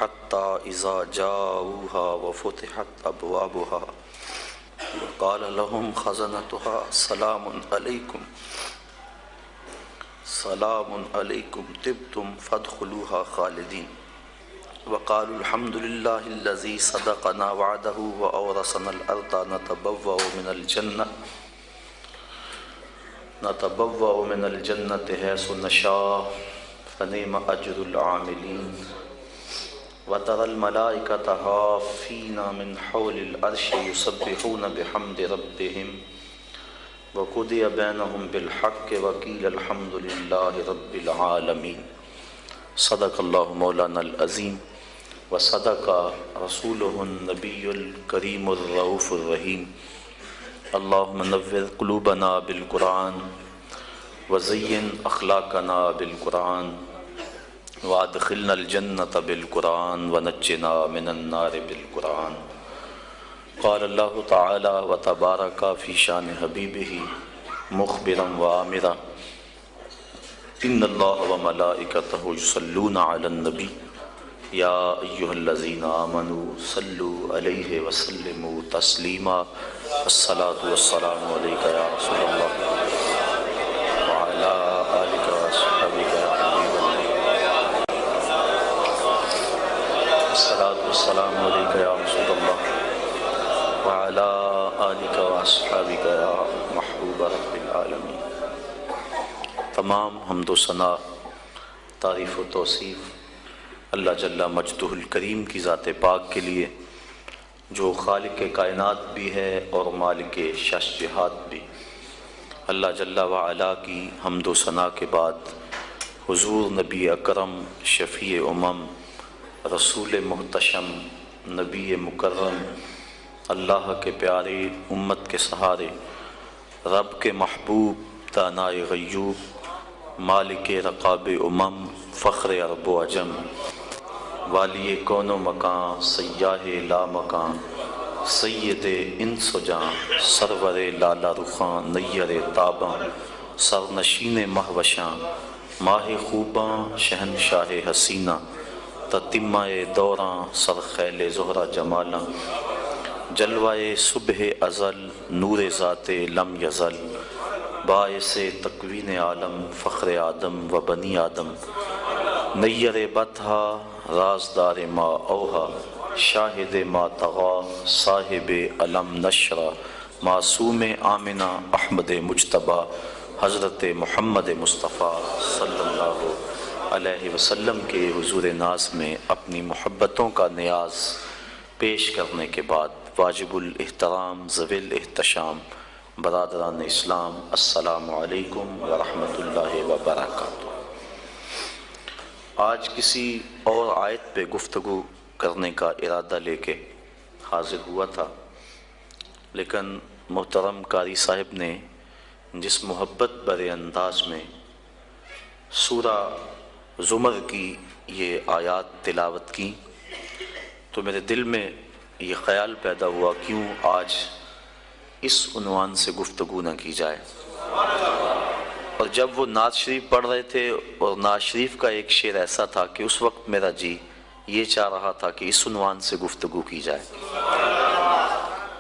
حتى إذا جاءوها وفتحت أبوابها وقال لهم خزنتها سلام عليكم طبتم فادخلوها خالدين وقالوا الحمد لله الذي صدقنا وعده وأورثنا الأرض نتبوأ من الجنة حيث نشاء فنعم أجر العاملين وترى الملائكة حافين من حول العرش يسبحون بحمد ربهم وقضي بينهم بالحق وقيل الحمد لله رب العالمين صدق الله مولانا العظيم وصدق رسوله النبي الكريم الرؤوف الرحيم اللهم نور قلوبنا بالقرآن وزين أخلاقنا بالقرآن وادخلنا الجنة بالقرآن ونجنا من النار بالقرآن قال الله تعالى وتبارك في شان حبيبه مخبرا وآمرا إن الله وملائكته يصلون على النبي يا أيها الذين آمنوا صلوا عليه وسلموا تسليما الصلاة والسلام عليك يا رسول الله وعلى آلك وأصحابك يا حبيب الله الصلاة والسلام عليك يا رسول الله وعلى آلك وأصحابك يا محبوب رب العالمين تمام حمد و ثنا تعریف و توصیف اللہ جل مجدہ الکریم کی ذات پاک کے لیے جو خالق کائنات بھی ہے اور مالک شش جہات بھی۔ اللہ جل وعلا کی حمد و ثنا کے بعد حضور نبی اکرم شفیع امم رسول محتشم نبی مکرم اللہ کے پیارے امت کے سہارے رب کے محبوب دانائے غیوب مالک رقاب امم فخر عرب و عجم والی کون و مکان سیاہ لا مکان سید انس و جاں سرور لالا رخاں نیر تاباں سرنشین مہوشاں ماہ خوباں شہنشاہ حسینہ تتمہ دوراں سرخیل زہرہ جمالاں جلوائے صبح ازل نور ذات لم یزل باعث تکوین عالم فخر آدم و بنی آدم نیر بطحا رازدار ما اوہا شاہد ما تغا صاحب علم نشرہ معصوم آمنہ احمد مجتبہ حضرت محمد مصطفیٰ صلی اللہ علیہ وسلم کے حضور ناز میں اپنی محبتوں کا نیاز پیش کرنے کے بعد واجب الاحترام ذوی الاحتشام برادران اسلام السلام علیکم ورحمۃ اللہ وبرکاتہ۔ آج کسی اور آیت پہ گفتگو کرنے کا ارادہ لے کے حاضر ہوا تھا، لیکن محترم قاری صاحب نے جس محبت بھرے انداز میں سورہ زمر کی یہ آیات تلاوت کی تو میرے دل میں یہ خیال پیدا ہوا کیوں آج اس عنوان سے گفتگو نہ کی جائے۔ اور جب وہ نعت شریف پڑھ رہے تھے اور نعت شریف کا ایک شعر ایسا تھا کہ اس وقت میرا جی یہ چاہ رہا تھا کہ اس عنوان سے گفتگو کی جائے،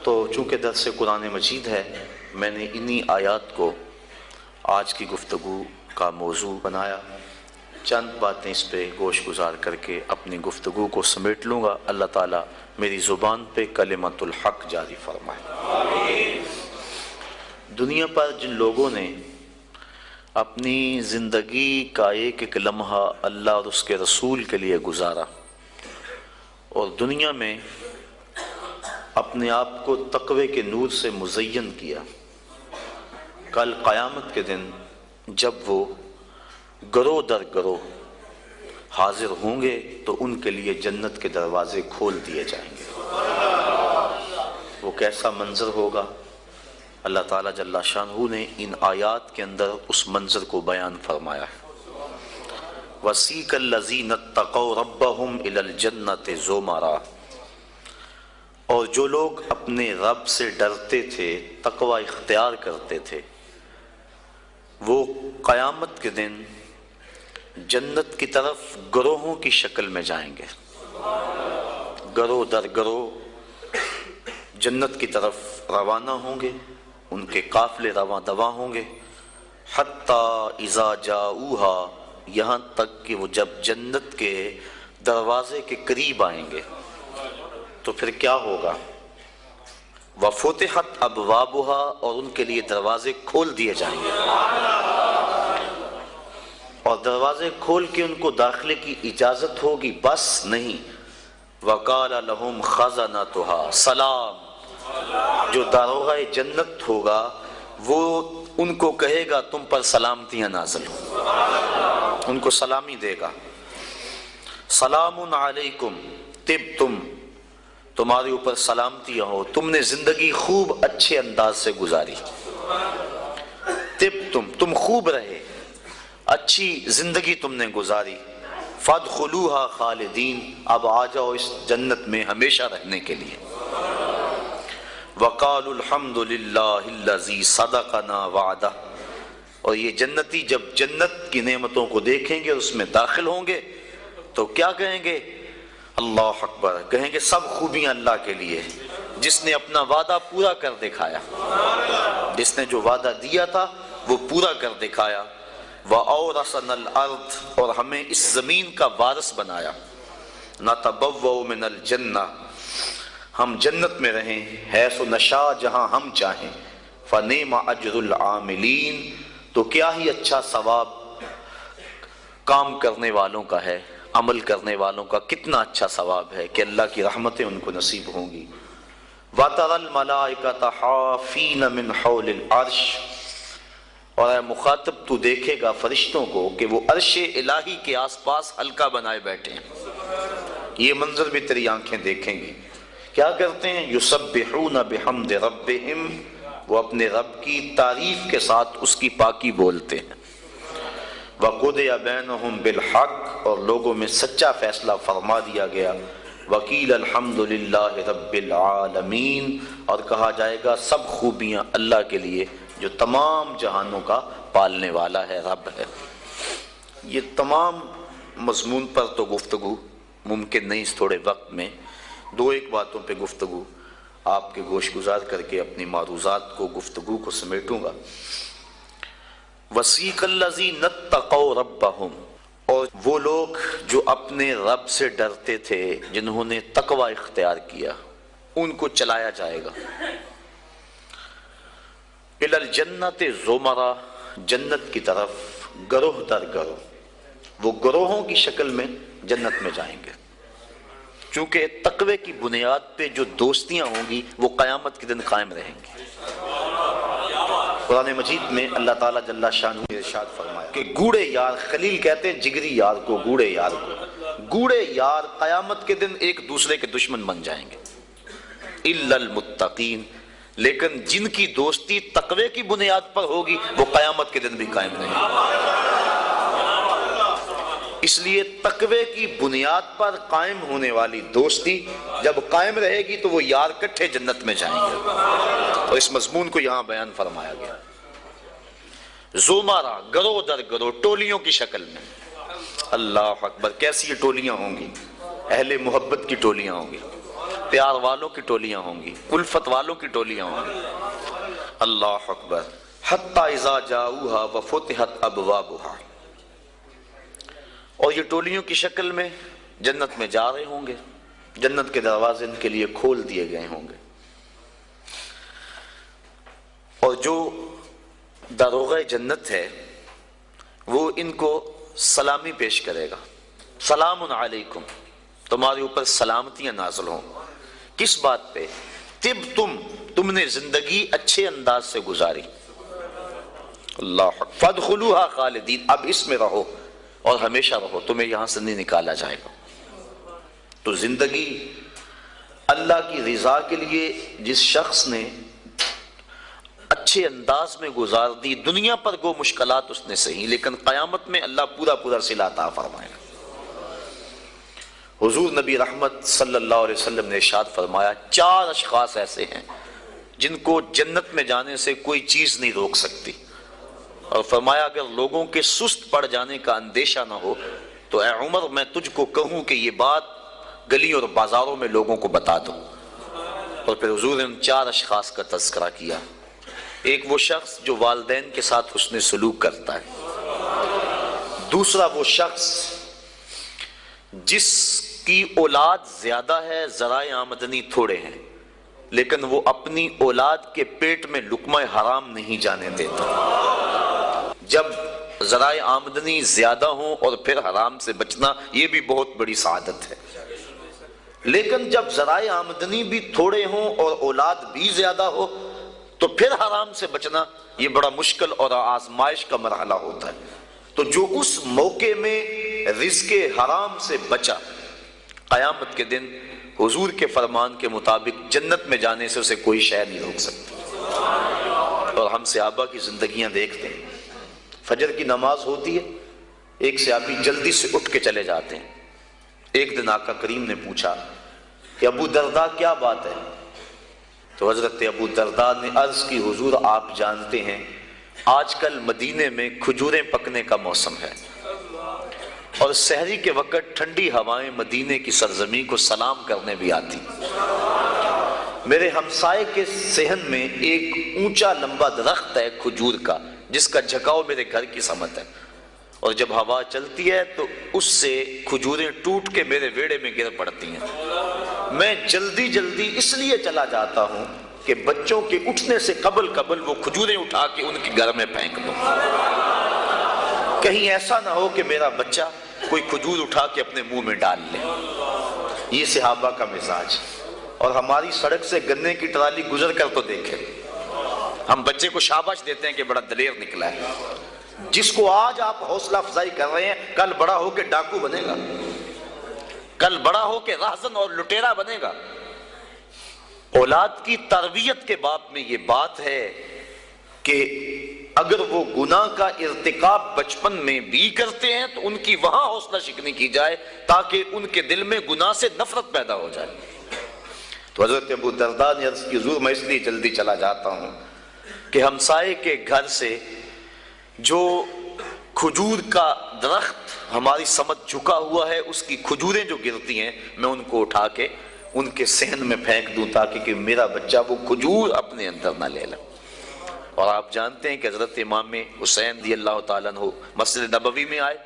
تو چونکہ درس قرآن مجید ہے میں نے انہی آیات کو آج کی گفتگو کا موضوع بنایا۔ چند باتیں اس پہ گوش گزار کر کے اپنی گفتگو کو سمیٹ لوں گا۔ اللہ تعالیٰ میری زبان پہ کلمۃ الحق جاری فرمائے۔ دنیا پر جن لوگوں نے اپنی زندگی کا ایک ایک لمحہ اللہ اور اس کے رسول کے لیے گزارا اور دنیا میں اپنے آپ کو تقوی کے نور سے مزین کیا، کل قیامت کے دن جب وہ گروہ در گروہ حاضر ہوں گے تو ان کے لیے جنت کے دروازے کھول دیے جائیں گے۔ وہ کیسا منظر ہوگا؟ اللہ تعالیٰ جل شانہ نے ان آیات کے اندر اس منظر کو بیان فرمایا ہے۔ وَسِيقَ الَّذِينَ اتَّقَوْا رَبَّهُمْ إِلَى الْجَنَّةِ زُمَرًا، اور جو لوگ اپنے رب سے ڈرتے تھے، تقوی اختیار کرتے تھے، وہ قیامت کے دن جنت کی طرف گروہوں کی شکل میں جائیں گے۔ گروہ در گروہ جنت کی طرف روانہ ہوں گے، ان کے قافلے رواں دواں ہوں گے، حتی اذا جاؤہا، یہاں تک کہ وہ جب جنت کے دروازے کے قریب آئیں گے تو پھر کیا ہوگا؟ وَفُتِحَتْ أَبْوَابُهَا، اور ان کے لیے دروازے کھول دیے جائیں گے، اور دروازے کھول کے ان کو داخلے کی اجازت ہوگی، بس نہیں، وَقَالَ لَهُمْ خَزَنَتُهَا، سلام، جو داروغہ جنت ہوگا وہ ان کو کہے گا تم پر سلامتیاں نازل ہوں، ان کو سلامی دے گا، سلام علیکم طبتم، تمہارے اوپر سلامتیاں ہو، تم نے زندگی خوب اچھے انداز سے گزاری، طبتم، تم خوب رہے، اچھی زندگی تم نے گزاری، فادخلوها خالدین، اب آ جاؤ اس جنت میں ہمیشہ رہنے کے لیے، وقالوا الحمد للہ الذی صدقنا وعدہ، اور یہ جنتی جب جنت کی نعمتوں کو دیکھیں گے اس میں داخل ہوں گے تو کیا کہیں گے؟ اللہ اکبر، کہیں گے سب خوبیاں اللہ کے لیے جس نے اپنا وعدہ پورا کر دکھایا، جس نے جو وعدہ دیا تھا وہ پورا کر دکھایا، وَأَوْرَثَنَا الْأَرْضَ، اور ہمیں اس زمین کا وارث بنایا، نَتَبَوَّأُ مِنَ الْجَنَّةِ، ہم جنت میں رہیں، حیث نشاء، جہاں ہم چاہیں، فَنِعْمَ أَجْرُ الْعَامِلِينَ، تو کیا ہی اچھا ثواب کام کرنے والوں کا ہے، عمل کرنے والوں کا کتنا اچھا ثواب ہے کہ اللہ کی رحمتیں ان کو نصیب ہوں گی، وَتَرَى الْمَلَائِكَةَ حَافِينَ مِنْ حَوْلِ الْعَرْشِ، اور اے مخاطب تو دیکھے گا فرشتوں کو کہ وہ عرش الہی کے آس پاس حلقہ بنائے بیٹھے ہیں، یہ منظر بھی تیری آنکھیں دیکھیں گی، کیا کرتے ہیں؟ یسبحون بحمد ربہم، وہ اپنے رب کی تعریف کے ساتھ اس کی پاکی بولتے ہیں، وقضی بینہم بالحق، اور لوگوں میں سچا فیصلہ فرما دیا گیا، وقیل الحمد للہ رب العالمین، اور کہا جائے گا سب خوبیاں اللہ کے لیے جو تمام جہانوں کا پالنے والا ہے، رب ہے۔ یہ تمام مضمون پر تو گفتگو ممکن نہیں اس تھوڑے وقت میں، دو ایک باتوں پہ گفتگو آپ کے گوش گزار کر کے اپنی معروضات کو، گفتگو کو سمیٹوں گا۔ وَسِیقَ الَّذِینَ اتَّقَوْا رَبَّهُمْ، اور وہ لوگ جو اپنے رب سے ڈرتے تھے، جنہوں نے تقوی اختیار کیا، ان کو چلایا جائے گا، اِلَى الْجَنَّةِ زُمَرًا، جنت کی طرف گروہ در گروہ، وہ گروہوں کی شکل میں جنت میں جائیں گے، چونکہ تقوی کی بنیاد پہ جو دوستیاں ہوں گی وہ قیامت کے دن قائم رہیں گی۔ قرآن مجید میں اللہ تعالیٰ جل شانہ نے ارشاد فرمایا کہ گوڑے یار، خلیل کہتے ہیں جگری یار کو، گوڑے یار کو، گوڑے یار قیامت کے دن ایک دوسرے کے دشمن بن جائیں گے، اِلَّا الْمُتَّقِينَ، لیکن جن کی دوستی تقوی کی بنیاد پر ہوگی وہ قیامت کے دن بھی قائم رہیں گے۔ اس لیے تقوی کی بنیاد پر قائم ہونے والی دوستی جب قائم رہے گی تو وہ یار کٹھے جنت میں جائیں گے، اور اس مضمون کو یہاں بیان فرمایا گیا، زمرہ، گروہ در گروہ، ٹولیوں کی شکل میں، اللہ اکبر، کیسی یہ ٹولیاں ہوں گی؟ اہل محبت کی ٹولیاں ہوں گی، پیار والوں کی ٹولیاں ہوں گی، الفت والوں کی ٹولیاں ہوں گی، اللہ اکبر، حتی اذا جاؤہا وفتحت ابوابہا، اور یہ ٹولیوں کی شکل میں جنت میں جا رہے ہوں گے، جنت کے دروازے ان کے لیے کھول دیے گئے ہوں گے، اور جو داروغہ جنت ہے وہ ان کو سلامی پیش کرے گا، سلام علیکم، تمہارے اوپر سلامتیاں نازل ہوں، کس بات پہ؟ تم نے زندگی اچھے انداز سے گزاری، اللہ، فادخلوها خالدین، اب اس میں رہو اور ہمیشہ رہو، تمہیں یہاں سے نہیں نکالا جائے گا۔ تو زندگی اللہ کی رضا کے لیے جس شخص نے اچھے انداز میں گزار دی، دنیا پر گو مشکلات اس نے سہی، لیکن قیامت میں اللہ پورا پورا صلہ عطا فرمائے گا۔ حضور نبی رحمت صلی اللہ علیہ وسلم نے ارشاد فرمایا، 4 اشخاص ایسے ہیں جن کو جنت میں جانے سے کوئی چیز نہیں روک سکتی، اور فرمایا اگر لوگوں کے سست پڑ جانے کا اندیشہ نہ ہو تو اے عمر میں تجھ کو کہوں کہ یہ بات گلیوں اور بازاروں میں لوگوں کو بتا دو۔ اور پھر حضور نے ان 4 اشخاص کا تذکرہ کیا۔ ایک وہ شخص جو والدین کے ساتھ حسن سلوک کرتا ہے، دوسرا وہ شخص جس کی اولاد زیادہ ہے، ذرائع آمدنی تھوڑے ہیں، لیکن وہ اپنی اولاد کے پیٹ میں لقمہ حرام نہیں جانے دیتا۔ جب ذرائع آمدنی زیادہ ہوں اور پھر حرام سے بچنا، یہ بھی بہت بڑی سعادت ہے، لیکن جب ذرائع آمدنی بھی تھوڑے ہوں اور اولاد بھی زیادہ ہو تو پھر حرام سے بچنا یہ بڑا مشکل اور آزمائش کا مرحلہ ہوتا ہے۔ تو جو اس موقع میں رزق حرام سے بچا، قیامت کے دن حضور کے فرمان کے مطابق جنت میں جانے سے اسے کوئی شے نہیں روک سکتا۔ اور ہم صحابہ کی زندگیاں دیکھتے ہیں، فجر کی نماز ہوتی ہے، ایک صحابی جلدی سے اٹھ کے چلے جاتے ہیں۔ ایک دن آقا کریم نے پوچھا کہ ابو درداء کیا بات ہے؟ تو حضرت ابو درداء نے عرض کی، حضور آپ جانتے ہیں آج کل مدینے میں کھجوریں پکنے کا موسم ہے، اور سحری کے وقت ٹھنڈی ہوائیں مدینے کی سرزمین کو سلام کرنے بھی آتی۔ میرے ہمسائے کے صحن میں ایک اونچا لمبا درخت ہے کھجور کا، جس کا جھکاؤ میرے گھر کی سمت ہے، اور جب ہوا چلتی ہے تو اس سے کھجوریں ٹوٹ کے میرے ویڑے میں گر پڑتی ہیں۔ میں جلدی جلدی اس لیے چلا جاتا ہوں کہ بچوں کے اٹھنے سے قبل وہ کھجوریں اٹھا کے ان کے گھر میں پھینک دوں، کہیں ایسا نہ ہو کہ میرا بچہ کوئی کھجور اٹھا کے اپنے منہ میں ڈال لے۔ یہ صحابہ کا مزاج۔ اور ہماری سڑک سے گنے کی ٹرالی گزر کر تو دیکھیں، ہم بچے کو شاباش دیتے ہیں کہ بڑا دلیر نکلا ہے۔ جس کو آج آپ حوصلہ افزائی کر رہے ہیں، کل بڑا ہو کے ڈاکو بنے گا، کل بڑا ہو کے راہزن اور لٹیرا بنے گا۔ اولاد کی تربیت کے باب میں یہ بات ہے کہ اگر وہ گناہ کا ارتکاب بچپن میں بھی کرتے ہیں تو ان کی وہاں حوصلہ شکنی کی جائے تاکہ ان کے دل میں گناہ سے نفرت پیدا ہو جائے۔ تو حضرت ابو درداء نے عرض کی، حضور میں اس لیے جلدی چلا جاتا ہوں کہ ہمسائے کے گھر سے جو کھجور کا درخت ہماری سمت جھکا ہوا ہے، اس کی کھجوریں جو گرتی ہیں میں ان کو اٹھا کے ان کے صحن میں پھینک دوں تاکہ کہ میرا بچہ وہ کھجور اپنے اندر نہ لے لے۔ اور آپ جانتے ہیں کہ حضرت امام حسین رضی اللہ تعالیٰ عنہ مسجد نبوی میں آئے،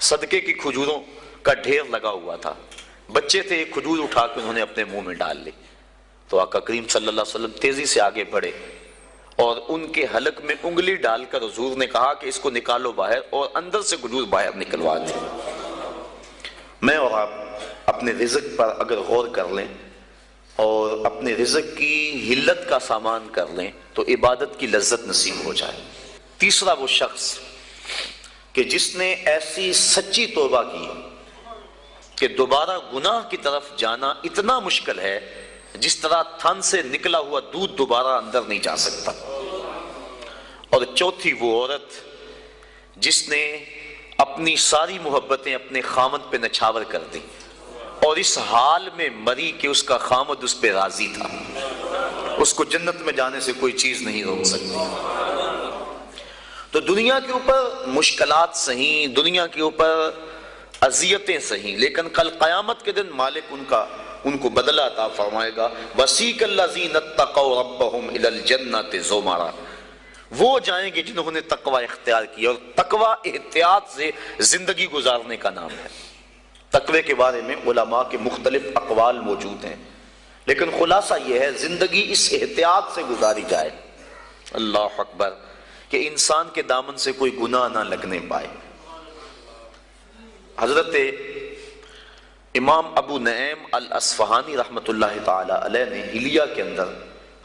صدقے کی کھجوروں کا ڈھیر لگا ہوا تھا، بچے تھے، ایک کھجور اٹھا کے انہوں نے اپنے منہ میں ڈال لی۔ تو آقا کریم صلی اللہ علیہ وسلم تیزی سے آگے بڑھے اور ان کے حلق میں انگلی ڈال کر حضور نے کہا کہ اس کو نکالو باہر، اور اندر سے کھجور باہر نکلوا دی۔ میں اور آپ اپنے رزق پر اگر غور کر لیں اور اپنے رزق کی حلت کا سامان کر لیں تو عبادت کی لذت نصیب ہو جائے۔ تیسرا وہ شخص کہ جس نے ایسی سچی توبہ کی کہ دوبارہ گناہ کی طرف جانا اتنا مشکل ہے جس طرح تھن سے نکلا ہوا دودھ دوبارہ اندر نہیں جا سکتا۔ اور چوتھی وہ عورت جس نے اپنی ساری محبتیں اپنے خامد پہ نچھاور کر دی اور اس حال میں مری کہ اس کا خامد اس پہ راضی تھا، اس کو جنت میں جانے سے کوئی چیز نہیں روک سکتی۔ تو دنیا کے اوپر مشکلات سہیں، دنیا کے اوپر اذیتیں سہیں، لیکن کل قیامت کے دن مالک ان کو بدلہ عطا فرمائے گا۔ وَسِيقَ الَّذِينَ اتَّقَوْا رَبَّهُمْ إِلَى الْجَنَّةِ زُمَرًا، وہ جائیں گے جنہوں نے تقوی اختیار کیا، اور تقوی احتیاط سے زندگی گزارنے کا نام ہے۔ تقوی کے بارے میں علماء کے مختلف اقوال موجود ہیں، لیکن خلاصہ یہ ہے زندگی اس احتیاط سے گزاری جائے، اللہ اکبر، کہ انسان کے دامن سے کوئی گناہ نہ لگنے پائے۔ حضرت امام ابو نعیم الاصفہانی رحمۃ اللہ تعالی علیہ نے حلیہ کے اندر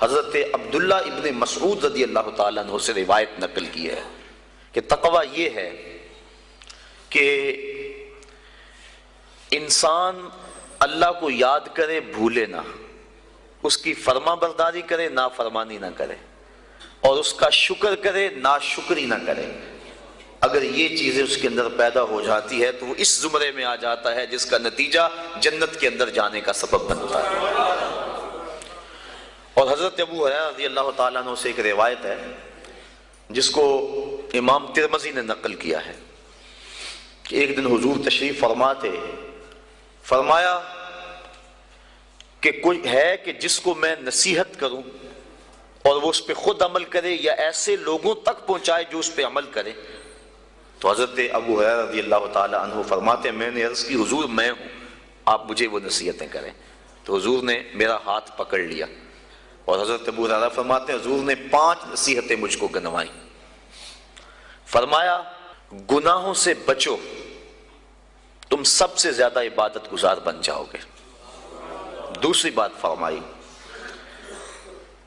حضرت عبداللہ ابن مسعود رضی اللہ تعالیٰ عنہ سے روایت نقل کی ہے کہ تقوی یہ ہے کہ انسان اللہ کو یاد کرے، بھولے نہ، اس کی فرما برداری کرے، نافرمانی نہ کرے، اور اس کا شکر کرے، ناشکری نہ کرے۔ اگر یہ چیزیں اس کے اندر پیدا ہو جاتی ہے تو وہ اس زمرے میں آ جاتا ہے جس کا نتیجہ جنت کے اندر جانے کا سبب بنتا ہے۔ اور حضرت ابو ہریرہ رضی اللہ تعالیٰ عنہ سے ایک روایت ہے جس کو امام ترمذی نے نقل کیا ہے کہ ایک دن حضور تشریف فرما تھے، فرمایا کہ کوئی ہے کہ جس کو میں نصیحت کروں اور وہ اس پہ خود عمل کرے یا ایسے لوگوں تک پہنچائے جو اس پہ عمل کرے؟ تو حضرت ابو ہریرہ رضی اللہ تعالی عنہ فرماتے ہیں میں نے عرض کی حضور میں ہوں، آپ مجھے وہ نصیحتیں کریں۔ تو حضور نے میرا ہاتھ پکڑ لیا اور حضرت ابو ہریرہ فرماتے ہیں حضور نے 5 نصیحتیں مجھ کو گنوائیں۔ فرمایا گناہوں سے بچو، تم سب سے زیادہ عبادت گزار بن جاؤ گے۔ دوسری بات فرمائی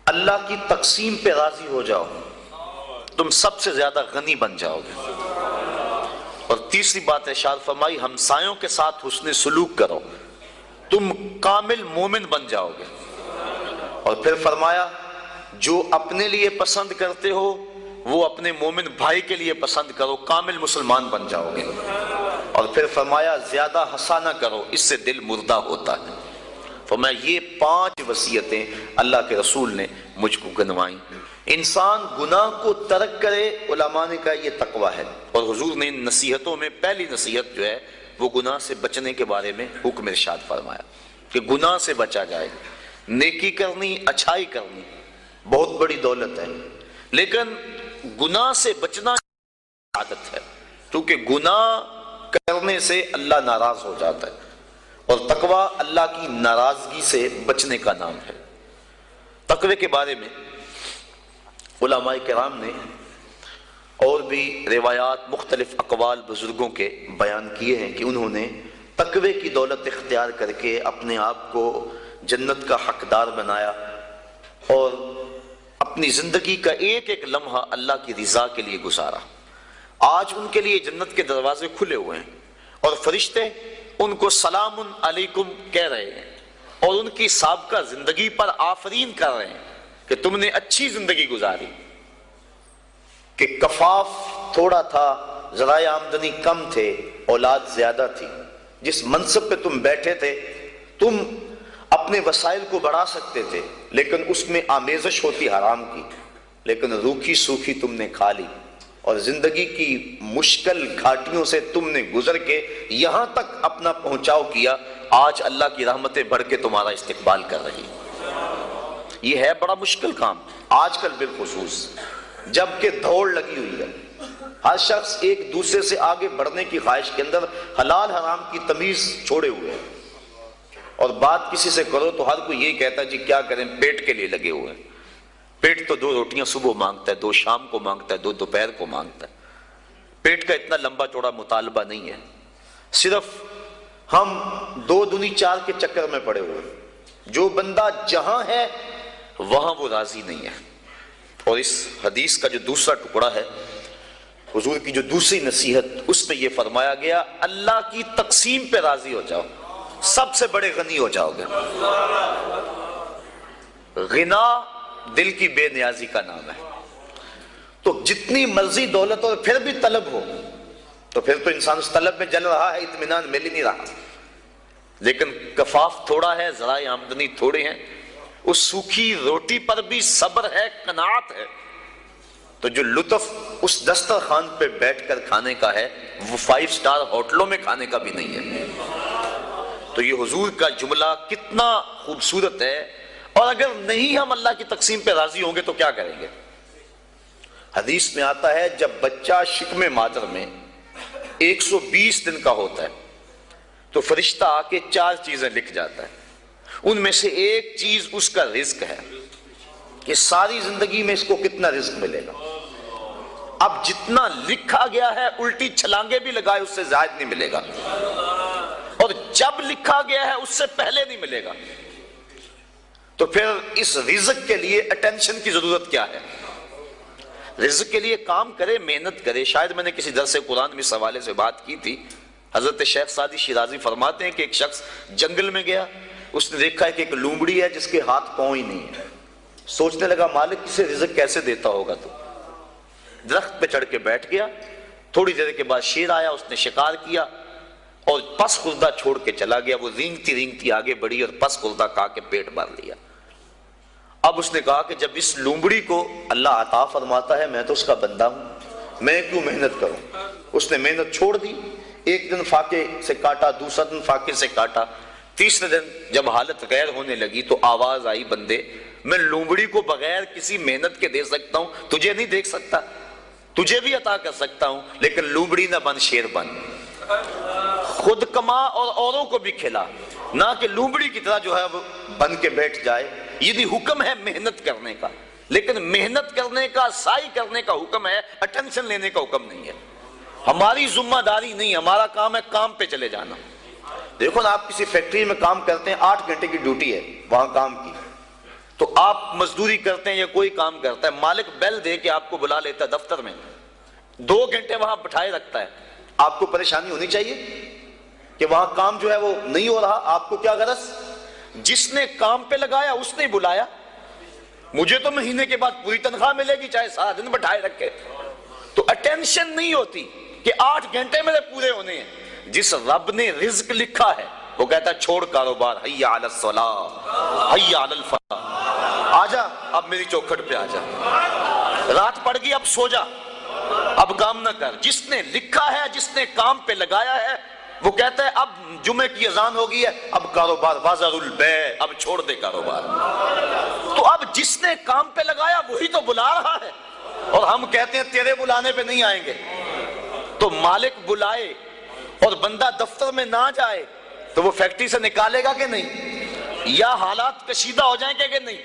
اللہ کی تقسیم پہ راضی ہو جاؤ، تم سب سے زیادہ غنی بن جاؤ گے۔ اور تیسری بات ارشاد فرمائی ہمسایوں کے ساتھ حسن سلوک کرو، تم کامل مومن بن جاؤ گے۔ اور پھر فرمایا جو اپنے لیے پسند کرتے ہو وہ اپنے مومن بھائی کے لیے پسند کرو، کامل مسلمان بن جاؤ گے۔ اور پھر فرمایا زیادہ ہنسا نہ کرو، اس سے دل مردہ ہوتا ہے۔ فرمایا یہ 5 وصیتیں اللہ کے رسول نے مجھ کو گنوائیں۔ انسان گناہ کو ترک کرے، علماء نے کہا یہ تقویٰ ہے۔ اور حضور نے ان نصیحتوں میں پہلی نصیحت جو ہے وہ گناہ سے بچنے کے بارے میں حکم ارشاد فرمایا کہ گناہ سے بچا جائے۔ نیکی کرنی، اچھائی کرنی بہت بڑی دولت ہے، لیکن گناہ سے بچنا عادت ہے، کیونکہ گناہ کرنے سے اللہ ناراض ہو جاتا ہے، اور تقویٰ اللہ کی ناراضگی سے بچنے کا نام ہے۔ تقوی کے بارے میں علماء کرام نے اور بھی روایات، مختلف اقوال بزرگوں کے بیان کیے ہیں کہ انہوں نے تقوی کی دولت اختیار کر کے اپنے آپ کو جنت کا حقدار بنایا اور اپنی زندگی کا ایک ایک لمحہ اللہ کی رضا کے لیے گزارا۔ آج ان کے لیے جنت کے دروازے کھلے ہوئے ہیں اور فرشتے ان کو سلام علیکم کہہ رہے ہیں اور ان کی سابقہ زندگی پر آفرین کر رہے ہیں کہ تم نے اچھی زندگی گزاری، کہ کفاف تھوڑا تھا، ذرائع آمدنی کم تھے، اولاد زیادہ تھی، جس منصب پہ تم بیٹھے تھے تم اپنے وسائل کو بڑھا سکتے تھے، لیکن اس میں آمیزش ہوتی حرام کی، لیکن روکھی سوکھی تم نے کھا لی، اور زندگی کی مشکل گھاٹیوں سے تم نے گزر کے یہاں تک اپنا پہنچاؤ کیا۔ آج اللہ کی رحمتیں بڑھ کے تمہارا استقبال کر رہی۔ یہ ہے بڑا مشکل کام آج کل بالخصوص، جبکہ دوڑ لگی ہوئی ہے، ہر شخص ایک دوسرے سے آگے بڑھنے کی خواہش کے اندر حلال حرام کی تمیز چھوڑے ہوئے ہیں، اور بات کسی سے کرو تو ہر کوئی یہی کہتا ہے جی کیا کریں، پیٹ کے لیے لگے ہوئے ہیں۔ پیٹ تو 2 روٹیاں صبح مانگتا ہے، 2 شام کو مانگتا ہے، 2 دوپہر کو مانگتا ہے۔ پیٹ کا اتنا لمبا چوڑا مطالبہ نہیں ہے، صرف ہم 2 دنی 4 کے چکر میں پڑے ہوئے ہیں۔ جو بندہ جہاں ہے وہاں وہ راضی نہیں ہے۔ اور اس حدیث کا جو دوسرا ٹکڑا ہے، حضور کی جو دوسری نصیحت، اس میں یہ فرمایا گیا اللہ کی تقسیم پہ راضی ہو جاؤ، سب سے بڑے غنی ہو جاؤ گے۔ غنا دل کی بے نیازی کا نام ہے، تو جتنی مرضی دولت اور پھر بھی طلب ہو تو پھر تو انسان اس طلب میں جل رہا ہے، اطمینان مل ہی نہیں رہا۔ لیکن کفاف تھوڑا ہے، ذرائع آمدنی تھوڑے ہیں، اس سوکھی روٹی پر بھی صبر ہے، قناعت ہے، تو جو لطف اس دسترخوان پہ بیٹھ کر کھانے کا ہے وہ 5 سٹار ہوٹلوں میں کھانے کا بھی نہیں ہے۔ تو یہ حضور کا جملہ کتنا خوبصورت ہے، اور اگر نہیں ہم اللہ کی تقسیم پہ راضی ہوں گے تو کیا کریں گے؟ حدیث میں آتا ہے جب بچہ شکم مادر میں 120 دن کا ہوتا ہے تو فرشتہ آ کے 4 چیزیں لکھ جاتا ہے، ان میں سے ایک چیز اس کا رزق ہے کہ ساری زندگی میں اس کو کتنا رزق ملے گا۔ اب جتنا لکھا گیا ہے الٹی چھلانگے بھی لگائے اس سے زائد نہیں ملے گا، اور جب لکھا گیا ہے اس سے پہلے نہیں ملے گا۔ تو پھر اس رزق کے لیے اٹینشن کی ضرورت کیا ہے؟ رزق کے لیے کام کرے، محنت کرے۔ شاید میں نے کسی درس قرآن میں اس حوالے سے بات کی تھی، حضرت شیخ سعدی شیرازی فرماتے ہیں کہ ایک شخص جنگل میں گیا، اس نے دیکھا ہے کہ ایک لومڑی ہے جس کے ہاتھ پاؤں ہی نہیں ہے، سوچنے لگا مالک اسے رزق کیسے دیتا ہوگا، تو درخت پہ چڑھ کے بیٹھ گیا۔ تھوڑی دیر کے بعد شیر آیا، اس نے شکار کیا اور پس خوردہ چھوڑ کے چلا گیا۔ وہ رینگتی رینگتی آگے بڑھی اور پس خوردہ کھا کے پیٹ بھر لیا۔ اب اس نے کہا کہ جب اس لومڑی کو اللہ عطا فرماتا ہے میں تو اس کا بندہ ہوں، میں کیوں محنت کروں؟ اس نے محنت چھوڑ دی، ایک دن فاقے سے کاٹا، دوسرا دن فاقے سے کاٹا، تیسرے دن جب حالت غیر ہونے لگی تو آواز آئی بندے میں لومڑی کو بغیر کسی محنت کے دے سکتا ہوں، تجھے نہیں دیکھ سکتا، تجھے بھی عطا کر سکتا ہوں، لیکن لومڑی نہ بن، شیر بن، خود کما اور اوروں کو بھی کھلا، نہ کہ لومڑی کی طرح جو ہے وہ بن کے بیٹھ جائے۔ یہ بھی حکم ہے محنت کرنے کا، لیکن محنت کرنے کا، سعی کرنے کا حکم ہے، اٹینشن لینے کا حکم نہیں ہے۔ ہماری ذمہ داری نہیں، ہمارا کام ہے کام پہ چلے جانا۔ دیکھو نا، آپ کسی فیکٹری میں کام کرتے ہیں، 8 گھنٹے کی ڈیوٹی ہے وہاں کام کی، تو آپ مزدوری کرتے ہیں یا کوئی کام کرتا ہے، مالک بیل دے کے آپ کو بلا لیتا ہے دفتر میں، 2 گھنٹے وہاں بٹھائے رکھتا ہے، آپ کو پریشانی ہونی چاہیے کہ وہاں کام جو ہے وہ نہیں ہو رہا؟ آپ کو کیا غرض؟ جس نے کام پہ لگایا اس نے بلایا، مجھے تو مہینے کے بعد پوری تنخواہ ملے گی چاہے سارا دن بٹھائے رکھے۔ تو اٹینشن نہیں ہوتی کہ 8 گھنٹے میرے پورے ہونے ہیں۔ جس رب نے رزق لکھا ہے وہ کہتا ہے چھوڑ کاروبار، حیا علی الصلاۃ حیا علی الفلاح، آجا اب میری چوکھٹ پہ آجا، رات پڑ گئی اب سو جا، اب کام نہ کر۔ جس نے لکھا ہے، جس نے کام پہ لگایا ہے، وہ کہتا ہے اب جمعے کی اذان ہو گئی ہے، اب کاروبار وازر البیع، اب چھوڑ دے کاروبار۔ تو اب جس نے کام پہ لگایا وہی تو بلا رہا ہے، اور ہم کہتے ہیں تیرے بلانے پہ نہیں آئیں گے۔ تو مالک بلائے اور بندہ دفتر میں نہ جائے تو وہ فیکٹری سے نکالے گا کہ نہیں؟ یا حالات کشیدہ ہو جائیں گے کہ نہیں؟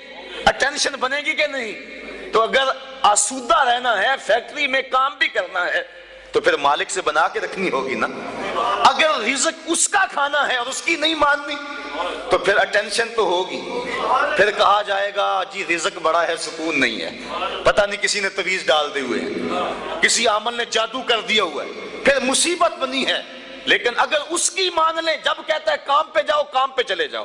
اٹینشن بنے گی کہ نہیں؟ تو اگر آسودہ رہنا ہے، فیکٹری میں کام بھی کرنا ہے، تو پھر مالک سے بنا کے رکھنی ہوگی نا۔ اگر رزق اس کا کھانا ہے اور اس کی نہیں ماننی تو پھر اٹینشن تو ہوگی، پھر کہا جائے گا جی رزق بڑا ہے سکون نہیں ہے، پتہ نہیں کسی نے تویز ڈال دے ہوئے ہیں، کسی عامل نے جادو کر دیا ہوا ہے، پھر مصیبت بنی ہے۔ لیکن اگر اس کی مان لیں، جب کہتا ہے کام پہ جاؤ کام پہ چلے جاؤ،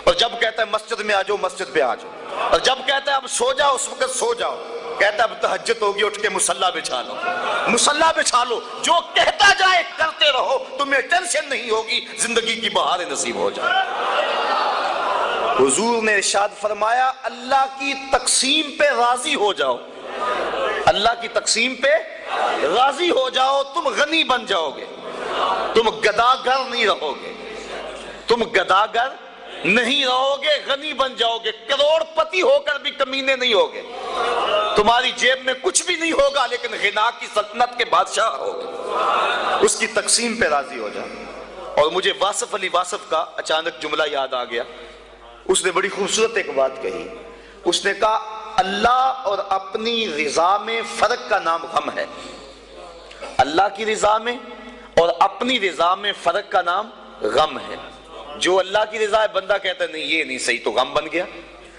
اور جب کہتا ہے مسجد میں آ جاؤ مسجد پہ آ جاؤ، اور جب کہتا ہے اب سو جاؤ اس وقت سو جاؤ، کہتا ہے اب تہجد ہوگی اٹھ کے مصلی بچھا لو، مصلی بچھا لو، جو کہتا جائے کرتے رہو، تمہیں ٹینشن نہیں ہوگی، زندگی کی بہار نصیب ہو جائے۔ حضور نے ارشاد فرمایا اللہ کی تقسیم پہ راضی ہو جاؤ، اللہ کی تقسیم پہ راضی ہو جاؤ، تم غنی بن جاؤ گے، تم گداگر نہیں رہو گے، تم گداگر نہیں رہو گے، غنی بن جاؤ گے، کروڑ پتی ہو کر بھی کمینے نہیں ہوگے، تمہاری جیب میں کچھ بھی نہیں ہوگا لیکن غنا کی سلطنت کے بادشاہ ہوگے۔ اس کی تقسیم پہ راضی ہو جاؤ۔ اور مجھے واصف علی واصف کا اچانک جملہ یاد آ گیا، اس نے بڑی خوبصورت ایک بات کہی، اس نے کہا اللہ اور اپنی رضا میں فرق کا نام غم ہے، اللہ کی رضا میں اور اپنی رضا میں فرق کا نام غم ہے۔ جو اللہ کی رضا ہے بندہ کہتا ہے نہیں یہ نہیں صحیح، تو غم بن گیا۔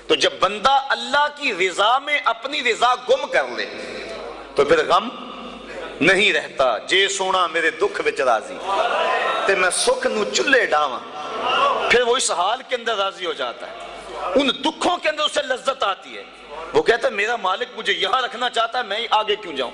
تو جب بندہ اللہ کی رضا میں اپنی رضا گم کر لے تو پھر غم نہیں رہتا۔ جے سونا میرے دکھ وچ راضی تے میں سکھ نو چلے ڈاواں، پھر وہ اس حال کے اندر راضی ہو جاتا ہے، ان دکھوں کے اندر اسے لذت آتی ہے، وہ کہتا ہے میرا مالک مجھے یہاں رکھنا چاہتا ہے، میں آگے کیوں جاؤں۔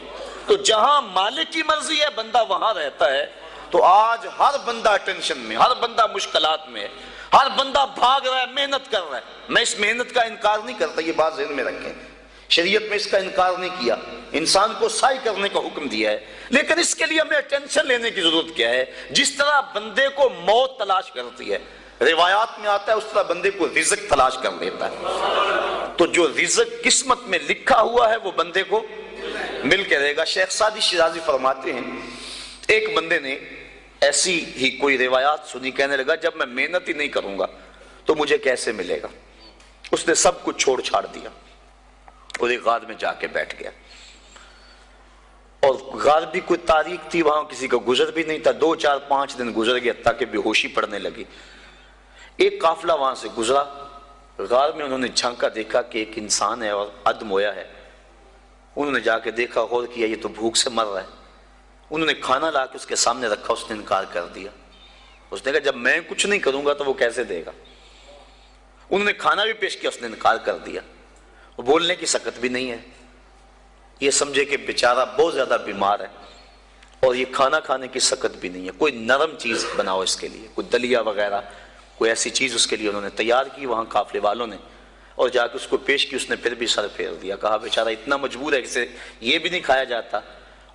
تو جہاں مالک کی مرضی ہے بندہ وہاں رہتا ہے۔ تو آج ہر بندہ ٹینشن میں، ہر بندہ مشکلات میں ہے، ہر بندہ بھاگ رہا ہے، محنت کر رہا ہے۔ میں اس محنت کا انکار نہیں کرتا، یہ بات ذہن میں رکھیں، شریعت میں اس کا انکار نہیں کیا، انسان کو سعی کرنے کا حکم دیا ہے، لیکن اس کے لیے ہمیں ٹینشن لینے کی ضرورت کیا ہے؟ جس طرح بندے کو موت تلاش کرتی ہے، روایات میں آتا ہے اس طرح بندے کو رزق تلاش کر لیتا ہے۔ تو جو رزق قسمت میں لکھا ہوا ہے وہ بندے کو مل کے رہے گا۔ شیخ سعدی شیرازی فرماتے ہیں ایک بندے نے ایسی ہی کوئی روایات سنی، کہنے لگا جب میں محنت ہی نہیں کروں گا تو مجھے کیسے ملے گا؟ اس نے سب کچھ چھوڑ چھاڑ دیا اور ایک غار میں جا کے بیٹھ گیا، اور غار بھی کوئی تاریخ تھی، وہاں کسی کا گزر بھی نہیں تھا۔ 2 4 5 دن گزر گیا تاکہ بے ہوشی پڑنے لگی۔ ایک قافلہ وہاں سے گزرا، غار میں انہوں نے جھانکا، دیکھا کہ ایک انسان ہے اور ادم ہویا ہے۔ انہوں نے جا کے دیکھا، غور کیا، یہ تو بھوک سے مر رہا ہے۔ انہوں نے کھانا لا کے اس کے سامنے رکھا، اس نے انکار کر دیا۔ اس نے کہا جب میں کچھ نہیں کروں گا تو وہ کیسے دے گا؟ انہوں نے کھانا بھی پیش کیا، اس نے انکار کر دیا۔ وہ بولنے کی سکت بھی نہیں ہے، یہ سمجھے کہ بیچارہ بہت زیادہ بیمار ہے، اور یہ کھانا کھانے کی سکت بھی نہیں ہے۔ کوئی نرم چیز بناؤ اس کے لیے، کوئی دلیا وغیرہ، کوئی ایسی چیز اس کے لیے انہوں نے تیار کی وہاں قافلے والوں نے، اور جا کے اس کو پیش کی۔ اس نے پھر بھی سر پھیر دیا، کہا بیچارہ اتنا مجبور ہے کہ اسے یہ بھی نہیں کھایا جاتا۔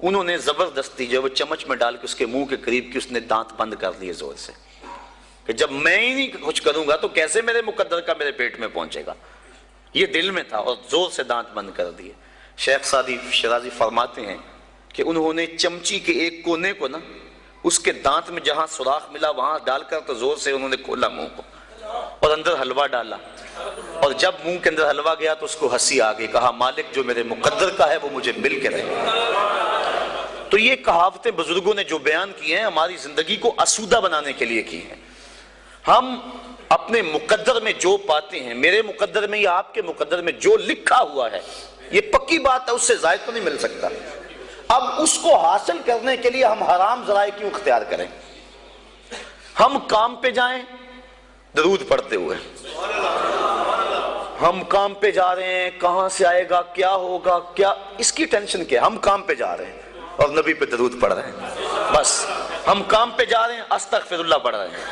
انہوں نے زبردستی جو وہ چمچ میں ڈال کے اس کے منہ کے قریب کی، اس نے دانت بند کر لیے زور سے۔ کہ جب میں ہی نہیں کچھ کروں گا تو کیسے میرے مقدر کا میرے پیٹ میں پہنچے گا. یہ دل میں تھا اور زور سے دانت بند کر دیے. شیخ سعدی شیرازی فرماتے ہیں کہ انہوں نے چمچی کے ایک کونے کو نا اس کے دانت میں جہاں سوراخ ملا وہاں ڈال کر تو زور سے انہوں نے کھولا منہ کو اور اندر حلوہ ڈالا, اور جب منہ کے اندر حلوہ گیا تو اس کو ہنسی آ گئی. کہا مالک جو میرے مقدر کا ہے وہ مجھے مل کے رہے. تو یہ کہاوتیں بزرگوں نے جو بیان کی ہیں ہماری زندگی کو آسودہ بنانے کے لیے کی ہیں. ہم اپنے مقدر میں جو پاتے ہیں, میرے مقدر میں یا آپ کے مقدر میں جو لکھا ہوا ہے یہ پکی بات ہے, اس سے زائد تو نہیں مل سکتا. اب اس کو حاصل کرنے کے لیے ہم حرام ذرائع کیوں اختیار کریں؟ ہم کام پہ جائیں درود پڑھتے ہوئے, ہم کام پہ جا رہے ہیں کہاں سے آئے گا کیا ہوگا کیا, اس کی ٹینشن کیا؟ ہم کام پہ جا رہے ہیں اور نبی پہ درود پڑھ رہے ہیں بس. ہم کام پہ جا رہے ہیں استغفر اللہ پڑھ رہے ہیں,